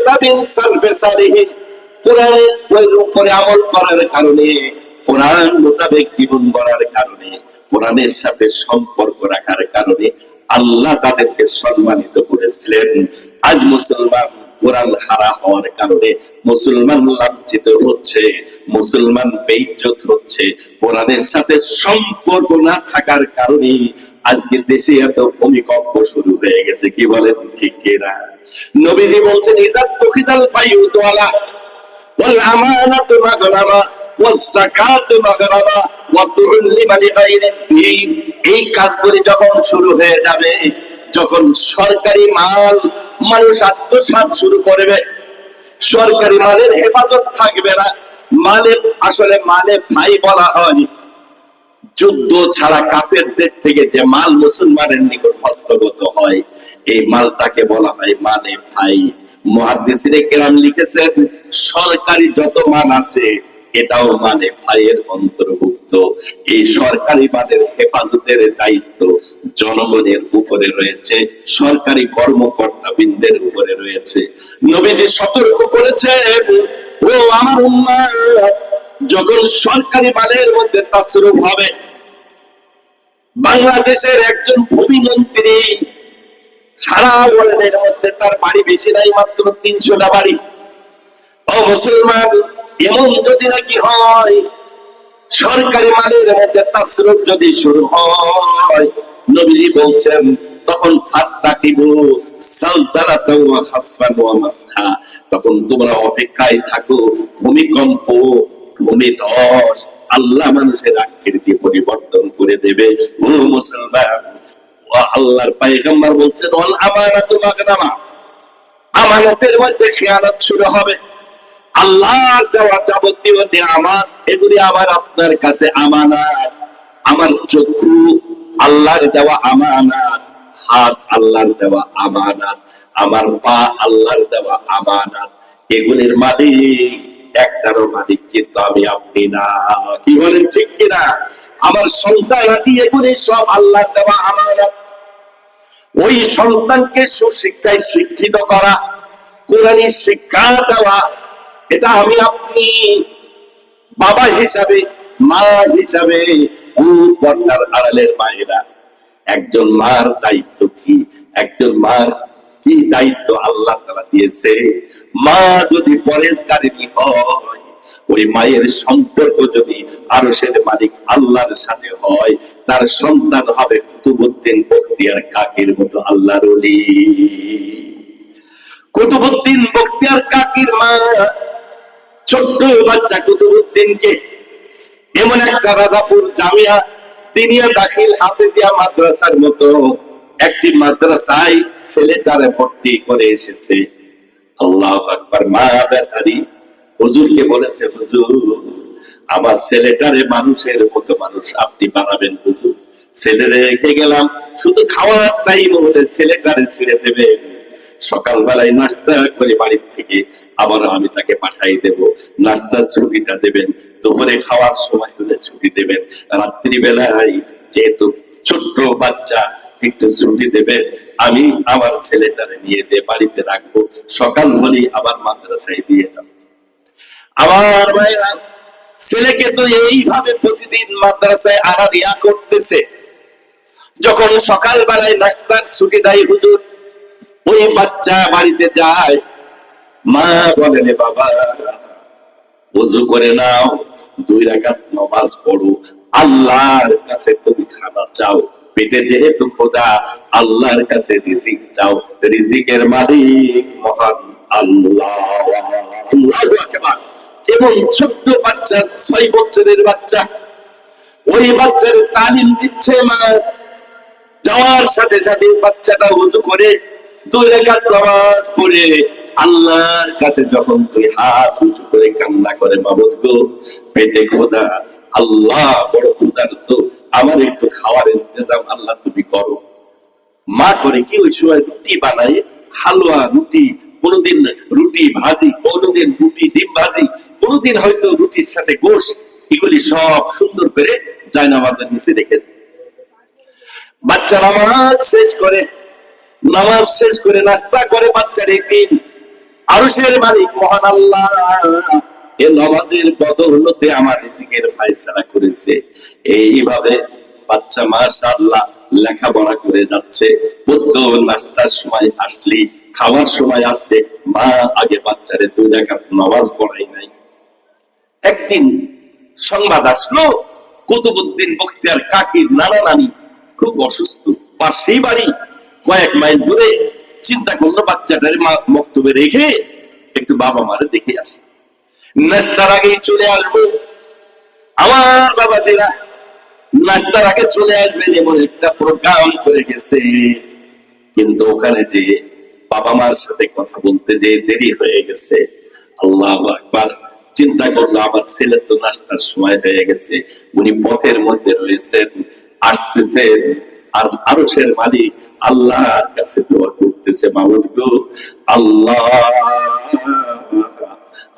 তাবিন, সালফে সালিহিন কোরআনের উপরে আমল করার কারণে, কোরআন মোতাবেক জীবন গড়ার কারণে, কোরআনের সাথে সম্পর্ক রাখার কারণে আল্লাহ তাদেরকে সম্মানিত করেছিলেন। আজ মুসলমান কোরআন হারা হওয়ার কারণে মুসলমান লাঞ্ছিত হচ্ছে, মুসলমান বেইজ্জত হচ্ছে। কোরআনের সাথে সম্পর্ক না থাকার কারণে আজকে দেশে এত ভূমিকম্প শুরু হয়ে গেছে। কি বলেন, ঠিক কিনা? নবীজি বলছেন, ইযাত তুখিদাল ফায়ুতু আলা ওয়াল আমানাতু মাগরামা ওয়াজ যাকাতু মাগরামা ওয়া তুল্লিমা লিগাইরিদ দ্বীন। এই কাজগুলি যখন শুরু হয়ে যাবে, যখন সরকারি মাল মানুষ আত্মসাৎ শুরু করবে, সরকারি মালের হেফাজত থাকবে না, মালে আসলে মালে ভাই বলা হয়, যুদ্ধ ছাড়া কাফেরদের থেকে যে মাল মুসলমানের নিকট হস্তগত হয়, এই মালটাকে বলা হয় মালে ভাই। মুহাদ্দিসিনে কেরাম লিখেছেন সরকারি যত মাল আছে এটাও মানে ফায়ের অন্তর্ভুক্ত। এই সরকারি মালের হেফাজতের দায়িত্ব জনগণের উপরে রয়েছে, সরকারি কর্মকর্তা বৃন্দের উপরে রয়েছে। নবীজি সতর্ক করেছেন, ও আমার উম্মাহ, যখন সরকারি মালের মধ্যে তাসরুফ হবে, বাংলাদেশের একজন ভূমিমন্ত্রী সারা ওয়ার্ল্ডের মধ্যে তার বাড়ি বেশি নাই, মাত্র 300টা বাড়ি। ও মুসলমান, এমন যদি নাকি হয় সরকারি মালের মধ্যে তাসরুফ যদি শুরু হয়, নবীজি বলছেন তখন ফাত্তাকিবু সালসালাতাও ওয়া খাসফান ওয়া মাসখা, তখন তোমরা অপেক্ষায় থাকো ভূমিকম্প, ভূমিধস, আল্লাহ মানুষের আকৃতি পরিবর্তন করে দেবে। ও মুসলমান, ও আল্লাহর পয়গম্বর বলছেন ওয়াল আমানাতু মাগনামা, আমানতের মধ্যে খেয়ানত শুরু হবে। আল্লাহর দেওয়া যাবতীয় নিয়ামত এগুলি আমার আপনার কাছে আমানত। আমার চক্ষু আল্লাহর দেওয়া আমানত, হাত আল্লাহর দেওয়া আমানত, আমার পা আল্লাহর দেওয়া আমানত। এগুলির মালিক একটারও মালিক কিন্তু আমি আপনি না। কি বলেন ঠিক কিনা? আমার সন্তান আদি এগুলি সব আল্লাহর দেওয়া আমানত। ওই সন্তানকে সুশিক্ষায় শিক্ষিত করা, কোরআনী শিক্ষা দেওয়া, এটা আমি আপনি বাবা হিসাবে, মা হিসাবে, ও পর্দার আড়ালের মায়েরা, একজন মার দায়িত্ব কি, একজন মার কি দায়িত্ব আল্লাহ তাআলা দিয়েছে। মা যদি পরেজগারিনী হয়, ওই মায়ের সম্পর্ক যদি আরশের মালিক আল্লাহর সাথে হয়, তার সন্তান হবে কুতুবউদ্দিন বখতিয়ার কাকির মতো আল্লাহর ওলি। কুতুবউদ্দিন বখতিয়ার কাকির মা ছোট্ট বাচ্চা কুতুবউদ্দিনকে এমন একটা রাজাপুর জামিয়া দিনিয়া দাখিল হাফেজিয়া মাদ্রাসার মতো একটি মাদ্রাসায় ছেলেটারে ভর্তি করে এসেছে। আল্লাহু আকবার। মা বেচারি হুজুরকে বলেছে, হুজুর আমার ছেলেটারে মানুষের মতো মানুষ আপনি বানাবেন হুজুর। ছেলেরে রেখে গেলাম, শুধু খাওয়ার টাইম হলে ছেলেটারে ছেড়ে দেবেন। সকালবেলায় নাস্তা করে বাড়ির থেকে আবার আমি তাকে পাঠাই দেব, নাস্তার ছুটিটা দেবেন, দুপুরে খাওয়ার সময় হলে ছুটি দেবেন, রাত্রি বেলায় যেহেতু ছোট্ট বাচ্চা একটু ছুটি দেবেন। আমি আমার ছেলেটারে নিয়ে যে বাড়িতে রাখবো, সকাল হলেই আবার মাদ্রাসায় দিয়ে যাব। আমার ভাইরা, ছেলেকে তো এইভাবে প্রতিদিন মাদ্রাসায় আনা নেয়া করতেছে। যখন সকাল বেলায় নাস্তার ছুটি দেয় হুজুর, ওই বাচ্চা বাড়িতে যায়, মা বলেন বাবা ওযু করে নাও, 2 রাকাত নামাজ পড়ো, আল্লাহর কাছে তুমি খানা চাও, পেটে যেহেতু খোদা, আল্লাহর কাছে রিজিক চাও, রিজিকের মালিক মহান আল্লাহ। আল্লাহু আকবার। কেমন ছোট্ট বাচ্চা, 6 বছরের বাচ্চা, ওই বাচ্চার তালিম দিচ্ছে মা। যাওয়ার সাথে সাথে বাচ্চাটা ওযু করে 2 রাকাত নামাজ পড়ে আল্লাহর কাছে যখন 2 হাত উঁচু করে কান্না করে, মাবুদ গো পেটে খোদা, আল্লাহ বড় ক্ষুধার্ত, আমার একটু খাওয়ার ইন্তজাম আল্লাহ তুমি করো। মা করে কি ওই সময় রুটি বানায়, হালুয়া রুটি, কোনোদিন রুটি ভাজি, কোনোদিন রুটি ডিম ভাজি, কোনোদিন হয়তো রুটির সাথে গোশ, এগুলি সব সুন্দর করে জায়নামাজের নিচে রেখে দেয়। বাচ্চা নামাজ শেষ করে, নামাজ শেষ করে নাস্তা করে বাচ্চার একদিন আরশের মালিক মহান আল্লাহ এই নামাজের বদৌলতে আমার রিজিকের ফয়সালা করেছে। এইভাবে বাচ্চা মাশাআল্লাহ লেখাপড়া করে যাচ্ছে। বলতো নাস্তার সময় আসলি, খাওয়ার সময় আসলে মা আগে বাচ্চারে 2 রাকাত নামাজ পড়াই নাই। একদিন সংবাদ আসলো কুতুবউদ্দিন বখতিয়ার কাকির নানা নানি খুব অসুস্থ, পাশেই বাড়ি, কয়েক মাইল দূরে। চিন্তা করলো বাচ্চাটারে মক্তবে রেখে একটু বাবা মারে দেখে আসে, নাস্তার আগেই চলে আসবো। আমার বাবাজিরা নাস্তার আগে চলে আসবেন এমন একটা প্রোগ্রাম করে গেছে, কিন্তু ওখানে যে বাবা মার সাথে কথা বলতে যে দেরি হয়ে গেছে। আল্লাহু আকবার। চিন্তা করলো আমার ছেলে তো নাস্তার সময় হয়ে গেছে, উনি পথের মধ্যে রয়েছেন, আসতেছেন, আর আরশের মালিক আল্লাহর কাছে দোয়া করতেছে, মাবুদ গো আল্লাহ,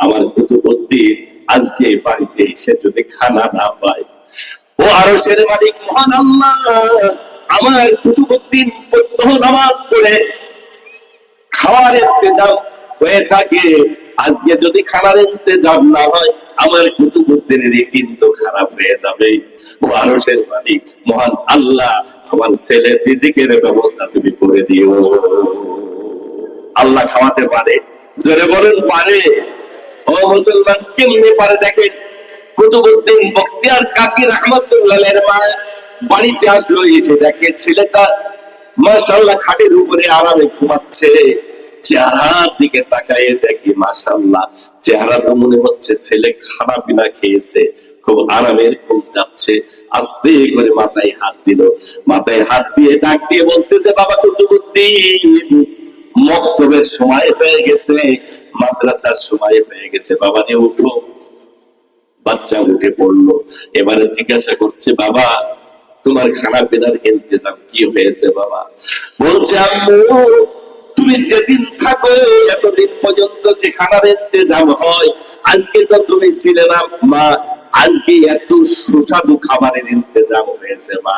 আমার কুতুবউদ্দিন আজকে বাড়িতে এসে যদি খানা না পায়, ও আরশের মালিক মহান আল্লাহ, আমার কুতুবউদ্দিন প্রত্যহ নামাজ পড়ে খাওয়ার ইন্তজাম হয়ে থাকে, আজকে যদি খানার ইন্তজাম না হয় আমার কুতুবউদ্দিনের কিন্তু খারাপ হয়ে যাবে। ও আরশের মালিক মহান আল্লাহ, আমার ছেলে রিজিকের ব্যবস্থা তুমি করে দিও। আল্লাহ খাওয়াতে পারে, জোরে বলেন পারে। ও মুসলমান, কেমনে পারে দেখেন। কুতুবউদ্দিন বখতিয়ার কাকি রহমাতুল্লাহের মা বাড়িতে আসলো, এসে দেখে ছেলেটা মাশাআল্লাহ খাটের উপরে আরামে ঘুমাচ্ছে। চেহারার দিকে তাকায়ে দেখি মাশাআল্লাহ, চেহারা তো মনে হচ্ছে ছেলে খানা পিনা খেয়েছে, খুব আরামের ঘুম যাচ্ছে। আস্তে করে মাথায় হাত দিল, মাথায় হাত দিয়ে ডাক দিয়ে বলতেছে, বাবা কুতুবউদ্দিন, মক্তবের সময় হয়ে গেছে, মাদ্রাসার সময় হয়ে গেছে, বাবা নিয়ে উঠো। বাচ্চা উঠে পড়লো। এবারে জিজ্ঞাসা করছে, বাবা তোমার খানা পিনার ইন্তজাম কি হয়েছে বাবা? বলছে, আম্মু তুমি যেদিন থাকো এতদিন পর্যন্ত যে খানার ইন্তজাম হয়, আজকে তো তুমি ছিলে না মা, আজকে এত সুস্বাদু খাবারের ইন্তজাম হয়েছে মা,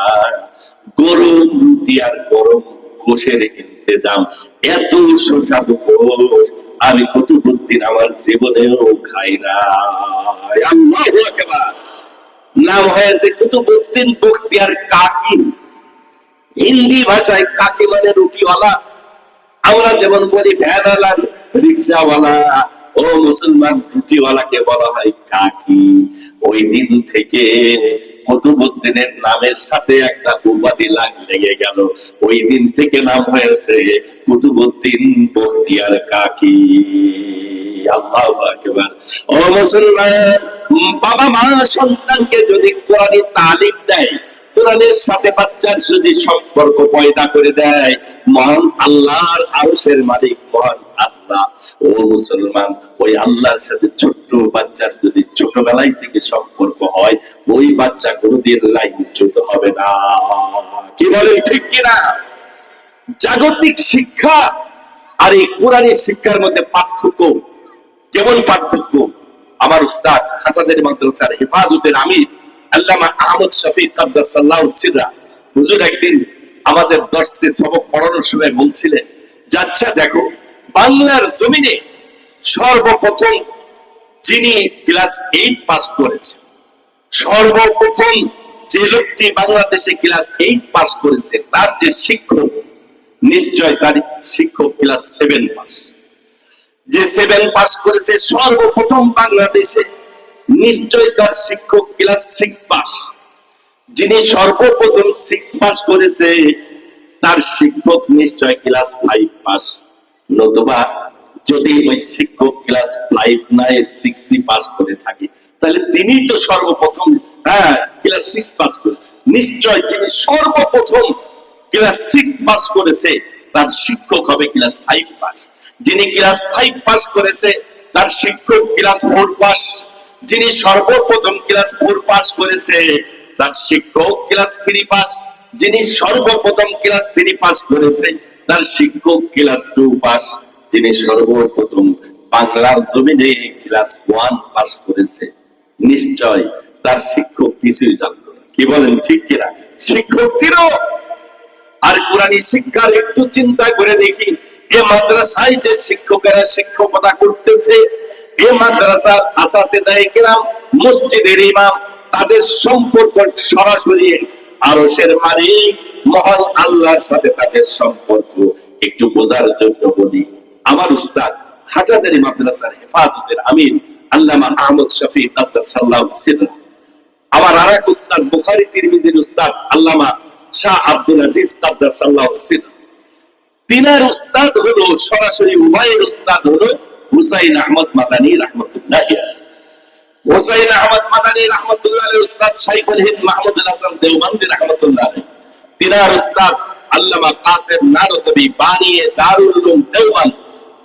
গরম রুটি আর গরম গোশের ইন্তজাম, এত সুস্বাদু গোশ আমি কুতুবউদ্দিন আমার জীবনেও খাই না। আল্লাহু আকবার। নাম হয়েছে কুতুবউদ্দিন বখতিয়ার কাকি। হিন্দি ভাষায় কাকি মানে রুটিওয়ালা, আমরা যেমন বলি ভ্যানওয়ালা, রিক্সাওয়ালা, ও মুসলমান রুটিওয়ালাকে বলা হয় কাকি। ওই দিন থেকে কুতুবউদ্দিনের নামের সাথে একটা উপাধি লেগে গেল, ওই দিন থেকে নাম হয়েছে কুতুবউদ্দিন বখতিয়ার কাকি। আল্লাহু আকবার। ও মুসলমান, বাবা মা সন্তানকে যদি কোরআনী তালিম দেয়, কোরআনের সাথে বাচ্চার যদি সম্পর্ক পয়দা করে দেয়, মহান আল্লাহর আরশের মালিক মহান আল্লাহ, ও মুসলমান, ওই আল্লাহর সাথে ছোট্ট বাচ্চার যদি ছোটবেলায় থেকে সম্পর্ক হয়, ওই বাচ্চা কোনোদিন লাইনচ্যুত হবে না। কি বলেন ঠিক কিনা? জাগতিক শিক্ষা আর এই কোরআনী শিক্ষার মধ্যে পার্থক্য কেমন? পার্থক্য আমার উস্তাদ হাটাজারি মাদ্রাসার হেফাজতের আমির আল্লামা আহমদ শফিক কাদ্দাসাল্লাহু সিররা হুজুর একদিন আমাদের দর্শে সবক পড়ানোর সময় বলছিলেন, আচ্ছা দেখো, বাংলার জমিনে সর্বপ্রথম যিনি ক্লাস 8 পাস করেছে, সর্বপ্রথম যে লোকটি বাংলাদেশে ক্লাস 8 পাস করেছে, তার যে শিক্ষক, নিশ্চয় তার শিক্ষক ক্লাস 7 পাস। যে 7 পাস করেছে সর্বপ্রথম বাংলাদেশে, নিশ্চয় তার শিক্ষক ক্লাস 6 পাস। যিনি সর্বপ্রথম 6 পাস করেছে, তার শিক্ষক নিশ্চয় ক্লাস 5 পাস। নতুবা যদি ওই শিক্ষক ক্লাস 5 নয় 6 পাস করে থাকে, তাহলে তিনি তো সর্বপ্রথম ক্লাস 6 পাস করেছে। নিশ্চয় যিনি সর্বপ্রথম ক্লাস 6 পাস করেছে, তার শিক্ষক হবে ক্লাস 5 পাস। যিনি ক্লাস 5 পাস করেছে, তার শিক্ষক ক্লাস 4 পাস। যিনি সর্বপ্রথম ক্লাস 4 পাস করেছে, তার শিক্ষক ক্লাস 3 পাস। যিনি সর্বপ্রথম ক্লাস 3 পাস করেছে, তার শিক্ষক ক্লাস 2 পাস। যিনি সর্বপ্রথম বাংলার জমিনে ক্লাস 1 পাস করেছে, নিশ্চয় তার শিক্ষক কিছুই জানতো না। কি বলেন ঠিক কিনা? শিক্ষক ছিল। আর কোরআনী শিক্ষার একটু চিন্তা করে দেখি, এ মাদ্রাসায় যে শিক্ষকেরা শিক্ষকতা করতেছে, এ মাদ্রাসার আসাতেদায়ে কেরাম, মসজিদের ইমাম, তাদের সম্পর্ক সরাসরি আরশের মালিক মহান আল্লাহর সাথে তাদের সম্পর্ক। একটু বোঝার জন্য বলি, আমার উস্তাদ হাটাজারি মাদ্রাসার হেফাজতের আমির আল্লামা আহমদ শফিক কাদ্দাসাল্লাহু সিররা, আমার আরেক উস্তাদ বুখারী তিরমিজির উস্তাদ আল্লামা শাহ আব্দুল আজিজ কাদ্দাসাল্লাহু সিররা, তিনার উস্তাদ হলো সরাসরি উভয়ের উস্তাদ হলো হুসাইন আহমদ মাদানী রাহমাতুল্লাহি আলাইহি। হুসাইন আহমদ মাদানী রাহমাতুল্লাহি আলাইহি উস্তাদ শাইখুল হিন্দ মাহমুদুল হাসান দেওবন্দি রাহমাতুল্লাহি আলাইহি, তিনার উস্তাদ আল্লামা কাসেম নানতবী বানিয়ে দারুল উলুম দেওবন্দ,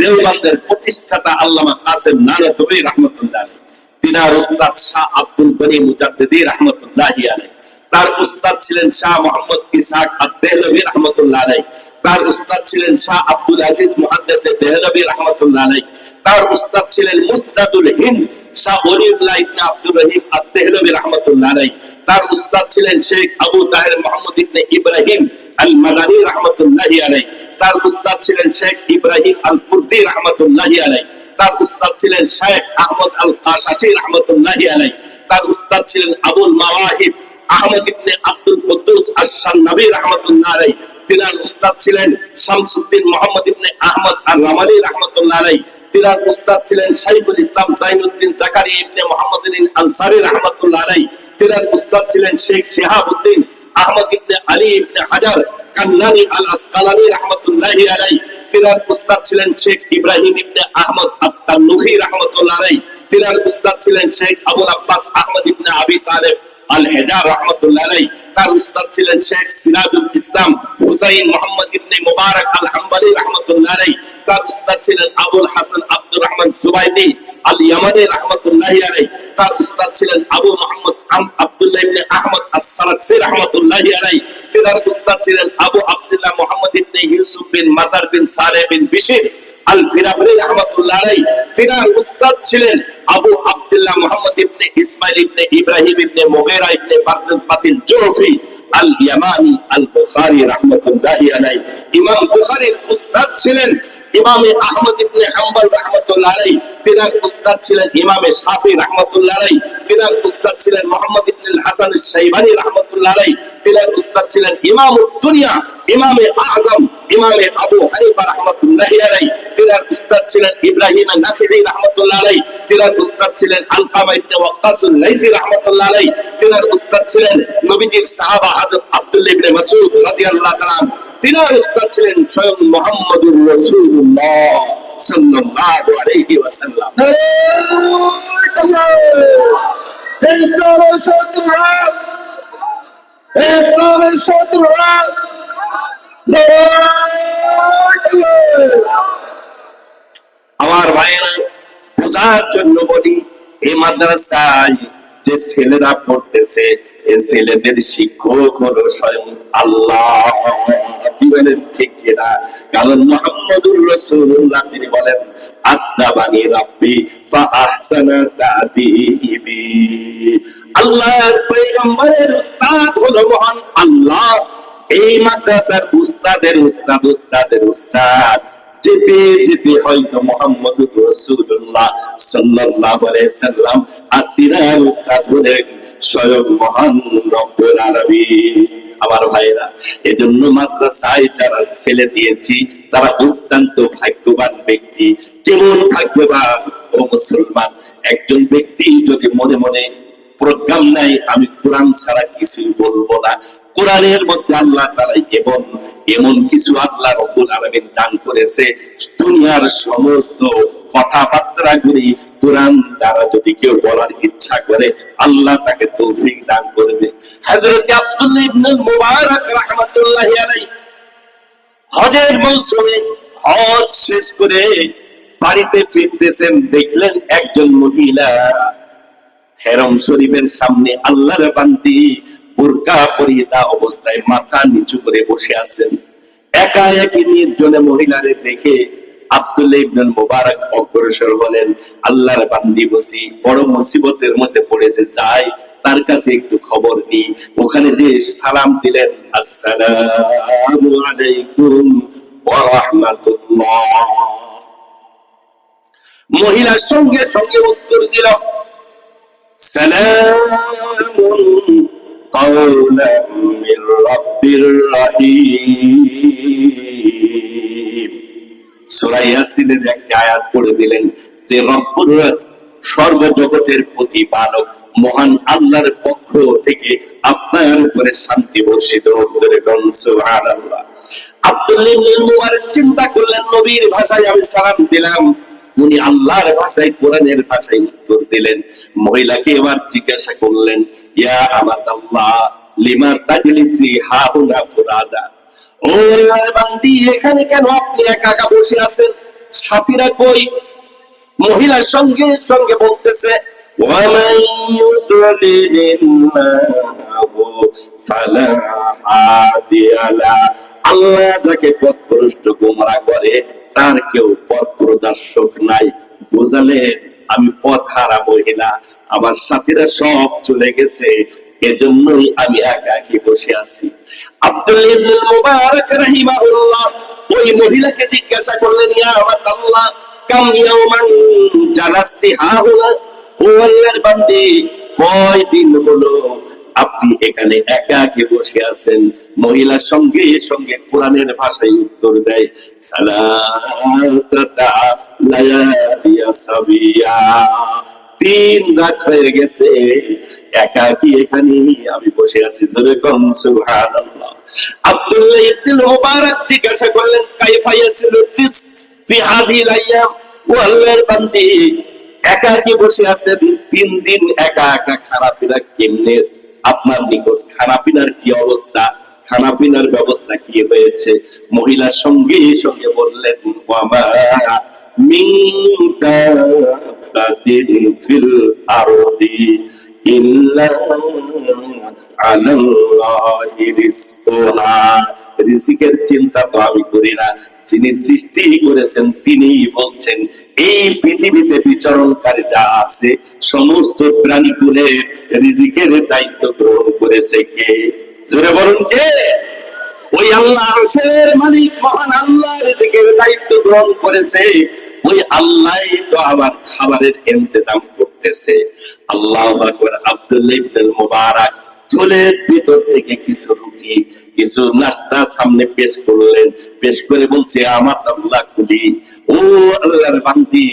দেওবন্দের প্রতিষ্ঠাতা আল্লামা কাসেম নানতবী রাহমাতুল্লাহি আলাইহি, তিনার উস্তাদ শাহ আব্দুল গনি মুজাদ্দিদি রাহমাতুল্লাহি আলাইহি, তার উস্তাদ ছিলেন শাহ মোহাম্মদ ইসহাক আদ-দেহলভী রাহমাতুল্লাহ আলাইহি, তার উস্তাদ ছিলেন শাহ আব্দুল আজিজ মুহাদ্দিস দেহলভী রাহমাতুল্লাহ আলাইহি, তার উস্তাদ ছিলেন মুস্তাদুল হিন্দ শাহ ওলিউল্লাহ ইবনে আব্দুর রহিম আদ-দেহলভী রাহমাতুল্লাহ আলাইহি, তার উস্তাদ ছিলেন শেখ আবু তাহের মোহাম্মদ ইবনে ইব্রাহিম আল মাদানী রাহমাতুল্লাহি আলাইহি, তার উস্তাদ ছিলেন শেখ ইব্রাহিম আল কুর্দি রাহমাতুল্লাহি আলাইহি, তার উস্তাদ ছিলেন শেখ আহমদ আল কাশাশি রাহমাতুল্লাহি আলাইহি, তার উস্তাদ ছিলেন আবুল মাওয়াহিব আহমদ ইবনে আব্দুল কুদ্দুস আশ-শানবী রাহমাতুল্লাহ আলাইহি, তিনার উস্তাদ ছিলেন শামসুদ্দিন মোহাম্মদ ইবনে আহমদ আর-রামালি রাহমাতুল্লাহ আলাইহি, তিনার উস্তাদ ছিলেন শাইখুল ইসলাম জাইনুদ্দিন জাকারিয়া ইবনে মুহাম্মদ আল-আনসারী রাহমাতুল্লাহ আলাইহি, তিনার উস্তাদ ছিলেন শেখ শিহাবউদ্দিন আহমদ ইবনে আলী ইবনে হাজার কান্নানী আল-আসকালানী রাহমাতুল্লাহি আলাইহি, তিনার উস্তাদ ছিলেন শেখ ইব্রাহিম ইবনে আহমদ আত-তান্নুখী রাহমাতুল্লাহ আলাইহি, তিনার উস্তাদ ছিলেন শেখ আবুল আব্বাস আহমদ ইবনে আবি তালেব আল-হেজার রাহমাতুল্লাহ আলাইহি, তার উস্তাদ ছিলেন শেখ সিরাজুল ইসলাম হুসাইন মুহাম্মদ ইবনে মুবারক আল-হাম্বলী রাহমাতুল্লাহ আলাইহি, তার উস্তাদ ছিলেন আবুল হাসান আব্দুর রহমান জুবাইদি আল-ইয়ামানী রাহমাতুল্লাহি আলাইহি, তার উস্তাদ ছিলেন আবু মুহাম্মদ আব্দুল্লাহ ইবনে আহমদ আস-সারাকসি রাহমাতুল্লাহি আলাইহি, তার উস্তাদ ছিলেন আবু আব্দুল্লাহ মুহাম্মদ ইবনে ইউসুফ বিন মাতার বিন সালেহ বিন বিশর আল-ফিরাবরি রাহমাতুল্লাহ আলাইহি, তার উস্তাদ ছিলেন আবু আব্দুল্লাহ মুহাম্মদ ইবনে ইসমাইল ইবনে ইব্রাহিম ইবনে মুগীরা ইবনে বারদাস বাতিল জুরফি আল-ইয়ামানি আল-বুখারী রাহমাতুল্লাহি আলাইহি, ইমাম বুখারীর উস্তাদ ছিলেন ইমামে আহমদ ইবনে হাম্বল রাহমাতুল্লাহ আলাইহি, তিনার উস্তাদ ছিলেন ইমামে শাফি রাহমাতুল্লাহ আলাইহি, তিনার উস্তাদ ছিলেন মুহাম্মদ ইবনে হাসান আশ-শাইবানী রাহমাতুল্লাহ আলাইহি, তিনার উস্তাদ ছিলেন ইমামুদ দুনিয়া ইমামে আযম ইমামে আবু হানিফা রাহমাতুল্লাহি আলাইহি, তিনার উস্তাদ ছিলেন ইব্রাহিম আন-নাখিঈ রাহমাতুল্লাহ আলাইহি, তিনার উস্তাদ ছিলেন আলকামা ইবনে ওয়াক্কাস আল-লাইসি রাহমাতুল্লাহ আলাইহি, তিনার উস্তাদ ছিলেন নবীজির সাহাবা হযরত আব্দুল্লাহ ইবনে মাসউদ রাদিয়াল্লাহু তাআলা, তিনার উস্তাদ ছিলেন স্বয়ং মুহাম্মদুর রাসূলুল্লাহ সাল্লাল্লাহু আলাইহি ওয়াসাল্লাম। আমার ভাইয়েরা, বোঝার জন্য বলি, এই মাদ্রাসায় যে ছেলেরা পড়তেছে, এই ছেলেদের শিক্ষক হলো স্বয়ং আল্লাহ। কি বলেন, ঠিক কিনা? কারণ মুহাম্মদুর রাসূলুল্লাহ তিনি বলেন, আদাবানি রাব্বি ফা আহসানা তা'দীবি। আল্লাহর পয়গম্বরের উস্তাদ হলো মহান আল্লাহ। এই মাদ্রাসার উস্তাদের উস্তাদ উস্তাদের উস্তাদ যেতে যেতে হয়তো মুহাম্মদুর রাসূলুল্লাহ সাল্লাল্লাহু আলাইহি সাল্লাম আর তিনার উস্তাদ হলেন স্বয়ং মহান রব্বুল আলামিন। আমার ভাইরা, এজন্য মাদ্রাসায় যারা ছেলে দিয়েছি তারা অত্যন্ত ভাগ্যবান ব্যক্তি। কেমন ভাগ্যবান ও মুসলমান! একজন ব্যক্তি যদি মনে মনে প্রোগ্রাম নাই, আমি কোরআন ছাড়া কিছুই বলবো না, কোরআনের মধ্যে আল্লাহ তাআলা এমন কিছু আল্লাহ রব্বুল আলামিন দান করেছে, দুনিয়ার সমস্ত কথাবার্তা গুলি কোরআন দ্বারা যদি কেউ বলার ইচ্ছা করে, আল্লাহ তাকে তৌফিক দান করবে। হযরত আব্দুল্লাহ ইবনে মুবারক রাহমাতুল্লাহি আলাইহি হজের মৌসুমে হজ শেষ করে বাড়িতে ফিরতেছেন, দেখলেন একজন মহিলা হেরম শরীফের সামনে আল্লাহর বান্দি বুরকা পরিহিতা অবস্থায় মাথা নিচু করে বসে আছেন। একা একই নির্জনে মহিলারে দেখে আব্দুল্লাহ ইবনে মুবারক অগ্রসর হলেন, আল্লাহর বান্দি বসি বড় মুসিবতের মধ্যে পড়েছে, যাই তার কাছে একটু খবর নি। ওখানে যে সালাম দিলেন, আসসালামু আলাইকুম ওয়া রাহমাতুল্লাহ। মহিলার সঙ্গে সঙ্গে উত্তর দিল, সালামুন কাওলাম মির রাব্বির রহিম। সূরা ইয়াসিনের একটি আয়াত পড়ে দিলেন যে রব্বুর সর্বজগতের প্রতিপালক মহান আল্লাহর পক্ষ থেকে আপনার উপরে শান্তি বর্ষিত হোক। সুবহানাল্লাহ। আব্দুল্লাহ ইবনে মুবারক চিন্তা করলেন, নবীর ভাষায় আমি সালাম দিলাম, উনি আল্লাহর ভাষায় কোরআনের ভাষায় উত্তর দিলেন। মহিলাকে এবার জিজ্ঞাসা করলেন, ইয়া আমাতাল্লাহ লিমা তাজলিসি হাউনা ফুরাদা। ও আল্লাহর বান্দি, এখানে কেন আপনি একা একা বসে আছেন, সাথীরা কই? মহিলার সঙ্গে সঙ্গে বলতেছে, ওয়া মান ইউদলিলিল্লাহু ইউদ্লিলহু ফালা হাদিয়া লা। আল্লাহ যাকে পথভ্রষ্ট গোমরাহ করে তার কেউ পথ প্রদর্শক নাই। বুঝালেন, আমি পথহারা মহিলা, আমার সাথীরা সব চলে গেছে, এজন্যই আমি একাকী বসে আছি। আব্দুল্লাহ ইবনে মুবারক রাহিমাহুল্লাহ ওই মহিলাকে জিজ্ঞাসা করলেন, ইয়া আমাতাল্লাহ কাম ইয়াওমান জালাস্তি হাহুনা, ও আল্লাহর বান্দী কয়দিন হলো আপনি এখানে একাকী বসে আছেন? মহিলার সঙ্গে সঙ্গে কোরআনের ভাষায় উত্তর দেয়, সালাসাতা লায়ালিয়া সাবিয়া, 3 রাত হয়ে গেছে একাকী এখানে আমি বসে আছি। জোরে কোন সুবহানাল্লাহ। আব্দুল্লাহ ইবনে মুবারক জিজ্ঞাসা করলেন, কাইফা ইয়াসিলু রিজক ফি হাদিল আইয়াম, ও আল্লাহর বান্দী একাকী বসে আছেন 3 দিন একা একা, খানাপিনা কেমনে আপনার নিকট? খানাপিনার কি অবস্থা, খানাপিনার ব্যবস্থা কি হয়েছে? মহিলার সঙ্গে সঙ্গে বললেন, ওয়ামা মিন দাবাতিন ফিল আরদি ইল্লা আলাল্লাহি রিজকুহা, রিজিকের চিন্তা তো আমি করি না, যিনি সৃষ্টি করেছেন তিনি বলছেন এই পৃথিবীতে বিচরণকারী যা আছে সমস্ত প্রাণীকুলের রিজিকের দায়িত্ব গ্রহণ করেছে কে? জোরে বলুন কে? ওই আল্লাহ, আরশের মালিক মহান আল্লাহ রিজিকের দায়িত্ব গ্রহণ করেছে। ওই আল্লাহই তো আবার খাবারের ইন্তজাম করতেছে। আল্লাহু আকবার। আব্দুল্লাহ ইবনে মুবারক ঝোলের ভিতর থেকে কিছু রুটি, কিছু নাস্তা সামনে পেশ করলেন, পেশ করে বলছে, আমার আল্লাহ কুলি, ও আল্লাহর বান্দি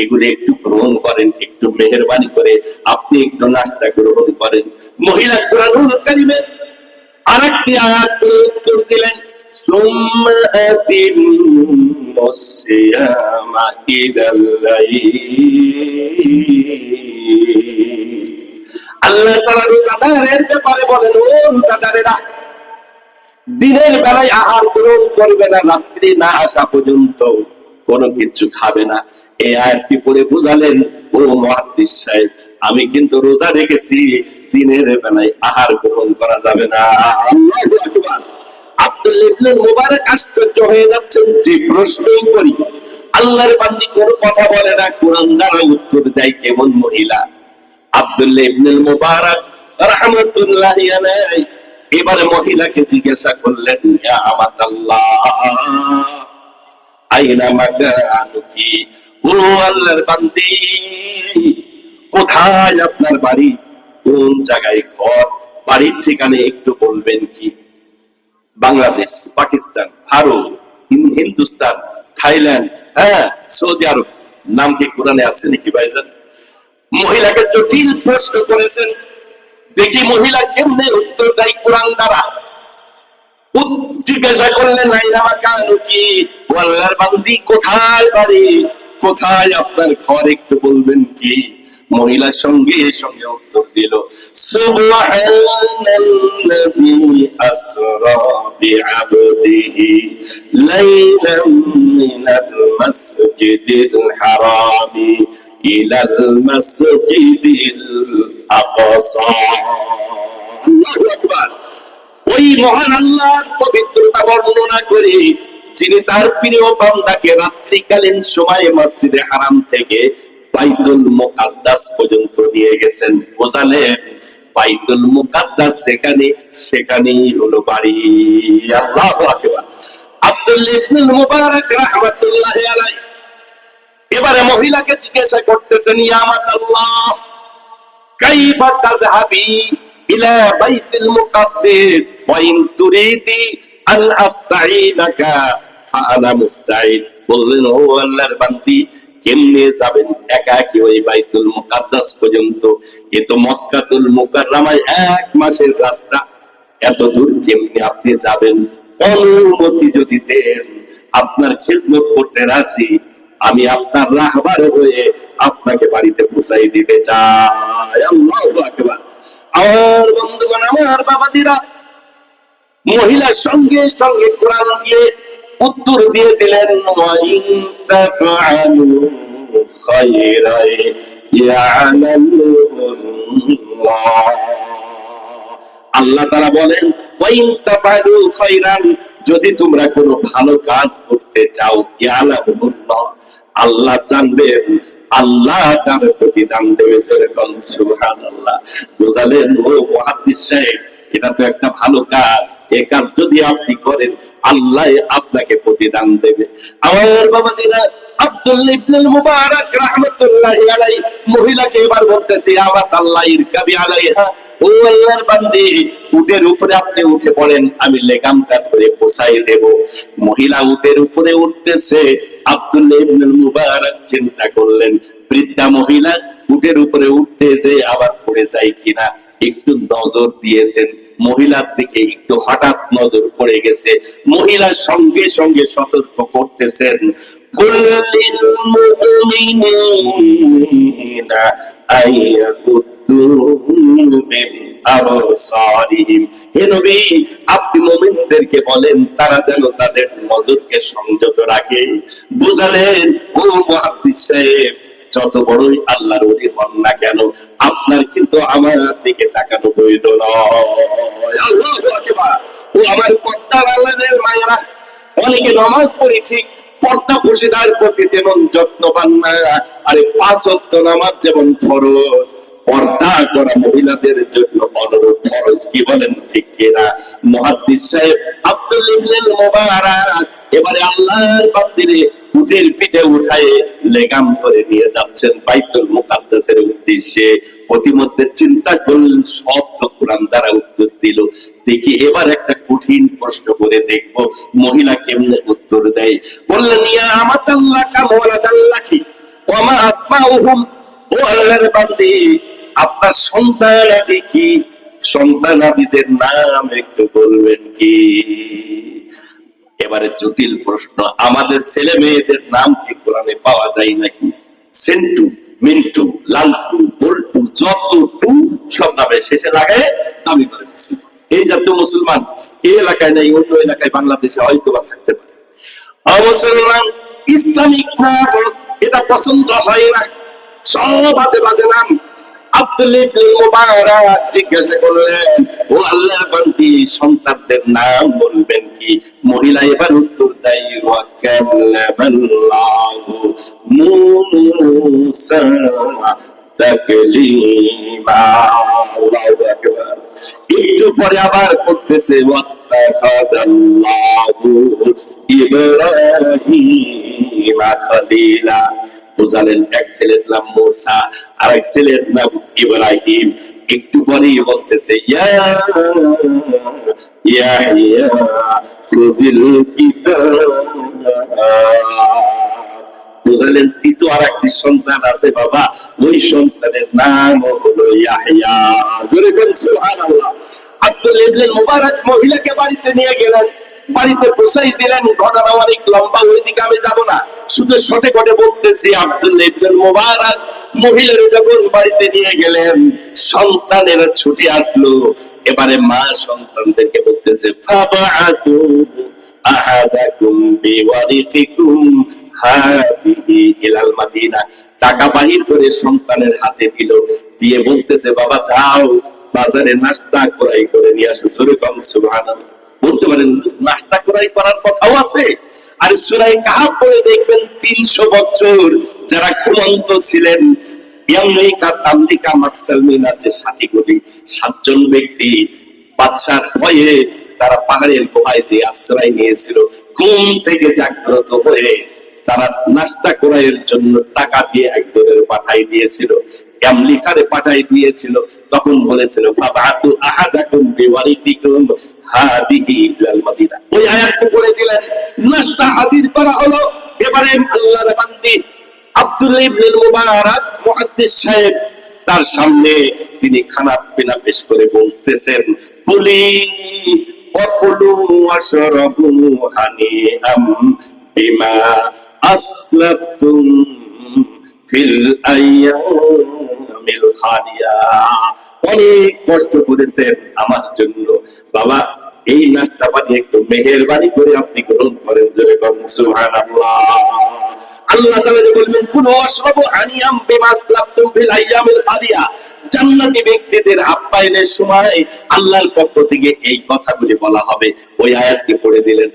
এগুলো একটু গ্রহণ করেন, একটু মেহেরবানি করে আপনি একটু নাস্তা গ্রহণ করেন। মহিলা কুরআনুল কারীমের আরেকটি আয়াত উত্তর দিলেন, সুম্মা আতিম্মুস সিয়ামা ইলাল লাইল। আল্লাহ তাআলা রোজাদারের ব্যাপারে বলেন, ও রোজাদারেরা দিনের বেলায় আহার গ্রহণ করবে না, রাত্রি না আসা পর্যন্ত কোনো কিছু খাবে না। এই আয়াতটি পড়ে বুঝালেন, ও মুহাদ্দিস সাহেব আমি কিন্তু রোজা রেখেছি, দিনের বেলায় আহার গ্রহণ করা যাবে না। আল্লাহু আকবার। আব্দুল্লাহ ইবনে মুবারক আশ্চর্য হয়ে যাচ্ছেন, যে প্রশ্নই করি আল্লাহর বান্দী কোনো কথা বলে না, কোরআন দ্বারা উত্তর দেয় কেমন মহিলা। আব্দুল্লাহ ইবনে মুবারক রাহমাতুল্লাহি আলাইহি এবারে মহিলাকে জিজ্ঞাসা করলেন, ইয়া আমাতাল্লাহ আইনা মাকানুকি, ও আল্লাহর বান্দী কোথায় আপনার বাড়ি, কোন জায়গায় ঘর, বাড়ির ঠিকানা একটু বলবেন কি? বাংলাদেশ, পাকিস্তান, ভারত, হিন্দুস্তান, থাইল্যান্ড, হ্যাঁ সৌদি আরব, নাম কি কোরআনে আছে নাকি ভাইজান? মহিলাকে জটিল প্রশ্ন করেছেন, দেখি মহিলা কেমনে উত্তর দেয় কোরআন দ্বারা। জিজ্ঞাসা করলেন, আইনা মাকানুকি, ও আল্লাহর বান্দি কোথায় বাড়ি, কোথায় আপনার ঘর একটু বলবেন কি? মহিলার সঙ্গে সঙ্গে উত্তর দিল, সুবহানাল্লাযী আসরা বিআবদিহি লাইলাম মিনাল মাসজিদিল হারামি ইলাল মাসজিদিল আকসা। আল্লাহু আকবার। ওই মহান আল্লাহর পবিত্রতা বর্ণনা করে যিনি তার প্রিয় বান্দাকে রাত্রিকালীন সময়ে মসজিদে হারাম থেকে বাইতুল মুকাদ্দাস পর্যন্ত নিয়ে গেছেন, বোঝালেন বাইতুল মুকাদ্দাস যেখানে সেখানেই হলো বাড়ি। আল্লাহু আকবার। আব্দুল্লাহ ইবনে মুবারক রাহমাতুল্লাহি আলাইহি এবারে মহিলাকে জিজ্ঞাসা করতেছেন, ইয়া আমাতাল্লাহ কাইফা তাযহাবি ইলা বাইতুল মুকাদ্দাস ওয়া ইন তুরিদি আন আস্তাঈনাকা ফাআনা মুস্তাঈন। বললেন, ও আল্লাহর বান্দি কেমনে যাবেন একাকী ওই বাইতুল মুকাদ্দাস পর্যন্ত? এ তো মক্কাতুল মুকাররমায় 1 মাসের রাস্তা, এত দূর কেমনে আপনি যাবেন? অনুমতি যদি দেন আপনার খিদমত করতে রাজি, আমি আপনার রাহবার হয়ে আপনাকে বাড়িতে পৌঁছাই দিতে চাই। আল্লাহু আকবার। আর বন্ধুগণ, আমার বাবাদিরা, মহিলার সঙ্গে সঙ্গে কোরআন দিয়ে উত্তর দিয়ে দিলেন, ওয়া ইন তাফআলু খায়রান ইয়ালামুল্লাহ আল্লাহ তাআলা বলেন ওয়াইন তাফআলু খায়রান, যদি তোমরা কোনো ভালো কাজ করতে চাও, ইয়ালামুল্লাহ, আল্লাহ জানবেন, আল্লাহ তার প্রতিদান দেবে। সেরকম সুবহানাল্লাহ। বুঝালেন ও মুহাদ্দিস সাহেব, এটা তো একটা ভালো কাজ, এই কাজ যদি আপনি করেন আল্লাহ আপনাকে প্রতিদান দেবে। আমার বাবাজিরা, আব্দুল্লাহ ইবনে মুবারক রাহমাতুল্লাহি আলাইহি মহিলাকে এবার বলতেছে, আমার আল্লাহ ইরকাবি আলাইহা, ও আল্লাহর বান্দি, উটের উপরে আপনি উঠে পড়েন, আমি লেগামটা ধরে পোষাই দেব। মহিলা উটের উপরে উঠতেছে। আব্দুল্লাহ ইবনে মুবারক চিন্তা করলেন, বৃদ্ধা মহিলা উটের উপরে উঠতে যে আবার পড়ে যায় কিনা, একটু নজর দিয়েছেন মহিলার দিকে, একটু হঠাৎ নজর পড়ে গেছে। মহিলার সঙ্গে সঙ্গে সতর্ক করতেছেন, কুল্লিল মুমিনিনা আইয়াকুদ্দু মিন আবসারিহিম, হে নবী, আপনি মুমিনদেরকে বলেন তারা যেন তাদের নজরকে সংযত রাখে। বুঝালেন ও মুহাদ্দিস সাহেব, যত বড়ই আল্লাহর ওলি হন না কেন, আপনার কিন্তু আমার দিকে তাকানো প্রয়োজন নয়। আল্লাহু আকবার। ও আমার পর্দার আল্লাহর মায়েরা, অনেকে নামাজ পড়ি ঠিক, পর্দা পর্দার প্রতি তেমন যত্নবান না। আরে 5 ওয়াক্ত নামাজ যেমন ফরজ, পর্দা করা মহিলাদের জন্য অনুরূপ ফরজ। কি বলেন ঠিক কিনা? মুহাদ্দিস সাহেব আব্দুল্লাহ ইবনে মুবারক এবারে আল্লাহর বান্দিরে উটের পিঠে উঠায়ে লেগাম ধরে নিয়ে যাচ্ছেন বাইতুল মুকাদ্দাসের উদ্দেশ্যে। প্রতিমধ্যে চিন্তা করলেন, সব তো কোরআন দ্বারা উত্তর দিল, দেখি এবার একটা কঠিন প্রশ্ন করে দেখব মহিলা কেমনে উত্তর দেয়। বললেন, ইয়া আমাতাল্লাহ কামওয়ালাদাল্লাহি ওয়া মা আসমাউহুম, ও আল্লাহর বান্দি, আপনার সন্তানাদি কি, সন্তানাদিদের নাম একটু বলবেন কি? এবারে জটিল প্রশ্ন, আমাদের ছেলে মেয়েদের নাম কি কোরআনে পাওয়া যায় নাকি? সেন্টু, মিন্টু, লালটু, বল্টু, যত টু সব নামের শেষে লাগায় দামি করে মুসলমান। এই জাতীয় মুসলমান এই এলাকায় নেই, অন্য এলাকায় বাংলাদেশে হয়তো বা থাকতে পারে। মুসলমান ইসলামিক নাম এটা পছন্দ হয় না, সব বাজে বাজে নাম। আব্দুল্লাহ ইবনে মুবারক জিজ্ঞাসা করলেন, ও আল্লাহর বান্দি, সন্তানদের নাম বলবেন কি? মহিলা এবার উত্তর দেয়, ওয়া কাল্লামাল্লাহু মূসা তাকলিমা। আল্লাহু আকবার। একটু পরে আবার করতেছে, ওয়াত্তাখাযাল্লাহু ইব্রাহিমা খলিলা। বুঝালেন এক ছেলের নাম মুসা আর এক ছেলের নাম ইব্রাহিম। একটু পরেই বলতেছে, ইয়াহইয়া খুযিল কিতাব। বুঝালেন তৃতীয় আর একটি সন্তান আছে বাবা, ওই সন্তানের নাম হলো ইয়াহইয়া। জোরে বলুন সুবহানাল্লাহ। আব্দুল্লাহ ইবনে মুবারক মহিলাকে বাড়িতে নিয়ে গেলেন, বাড়িতে বসাই দিলেন। ঘটনা অনেক লম্বা, ওইদিকে আমি যাব না, শুধু শর্টে করে বলতেছি। আব্দুল্লাহ ইবনে মুবারক মহিলার যখন বাড়িতে নিয়ে গেলেন, সন্তানের ছুটি আসলো। এবারে মা সন্তানদেরকে বলতেছে, ফাবাআতু আহাদাকুম বিওয়ারিকিকুম হাদিহি ইলাল মাদিনা। টাকা বাহির করে সন্তানের হাতে দিল, দিয়ে বলতেছে, বাবা যাও বাজারে নাস্তা ক্রয় করে নিয়ে আসো। সুবহান সুবহানাল্লাহ। বলতে পারেন নাস্তা ক্রয় করার কথাও আছে। আর সূরা কাহফ পড়ে দেখবেন 300 বছর যারা ঘুমন্ত ছিলেন, ইয়ামলিকা তামলিকা মাকসালমিনা, যে সাথীগুলি 7 জন ব্যক্তি বাদশার ভয়ে তারা পাহাড়ের গুহায় যে আশ্রয় নিয়েছিল, ঘুম থেকে জাগ্রত হয়ে তারা নাস্তা ক্রয়ের জন্য টাকা দিয়ে একজনের পাঠাই দিয়েছিল, ইয়ামলিকারে পাঠাই দিয়েছিল। তখন বলেছিল, ফাবাতু আহাদাকুম বিওয়ারিকিকুম হাদিহি ইলাল মাদিনা। ওই আয়াতটা পড়ে দিলেন, নাস্তা হাজির করা হলো। এবারে আল্লাহর বান্দি আব্দুল্লাহ ইবনে মুবারক মুহাদ্দিস সাহেব তার সামনে তিনি খানা পিনা পেশ করে বলতেছেন, কুলি ওয়াকুলু ওয়াশরাবু হানিআম বিমা আসলাফতুম ফিল আইয়ামিল খালিয়া। অনেক কষ্ট করেছেন আমার জন্য বাবা, এই নাস্তা পানি একটু মেহেরবানি করে আপনি গ্রহণ করেন। জোরে বলুন সুবহানাল্লাহ। আল্লাহ তাআলা বলবেন, কুলু ওয়াশরাবু হানিআম বিমা আসলাফতুম ফিল আইয়ামিল খালিয়া। জান্নাতি ব্যক্তিদের আপ্যায়নের সময় আল্লাহর পক্ষ থেকে এই কথাগুলি বলা হবে। ওই আয়াতটি পড়ে দিলেন।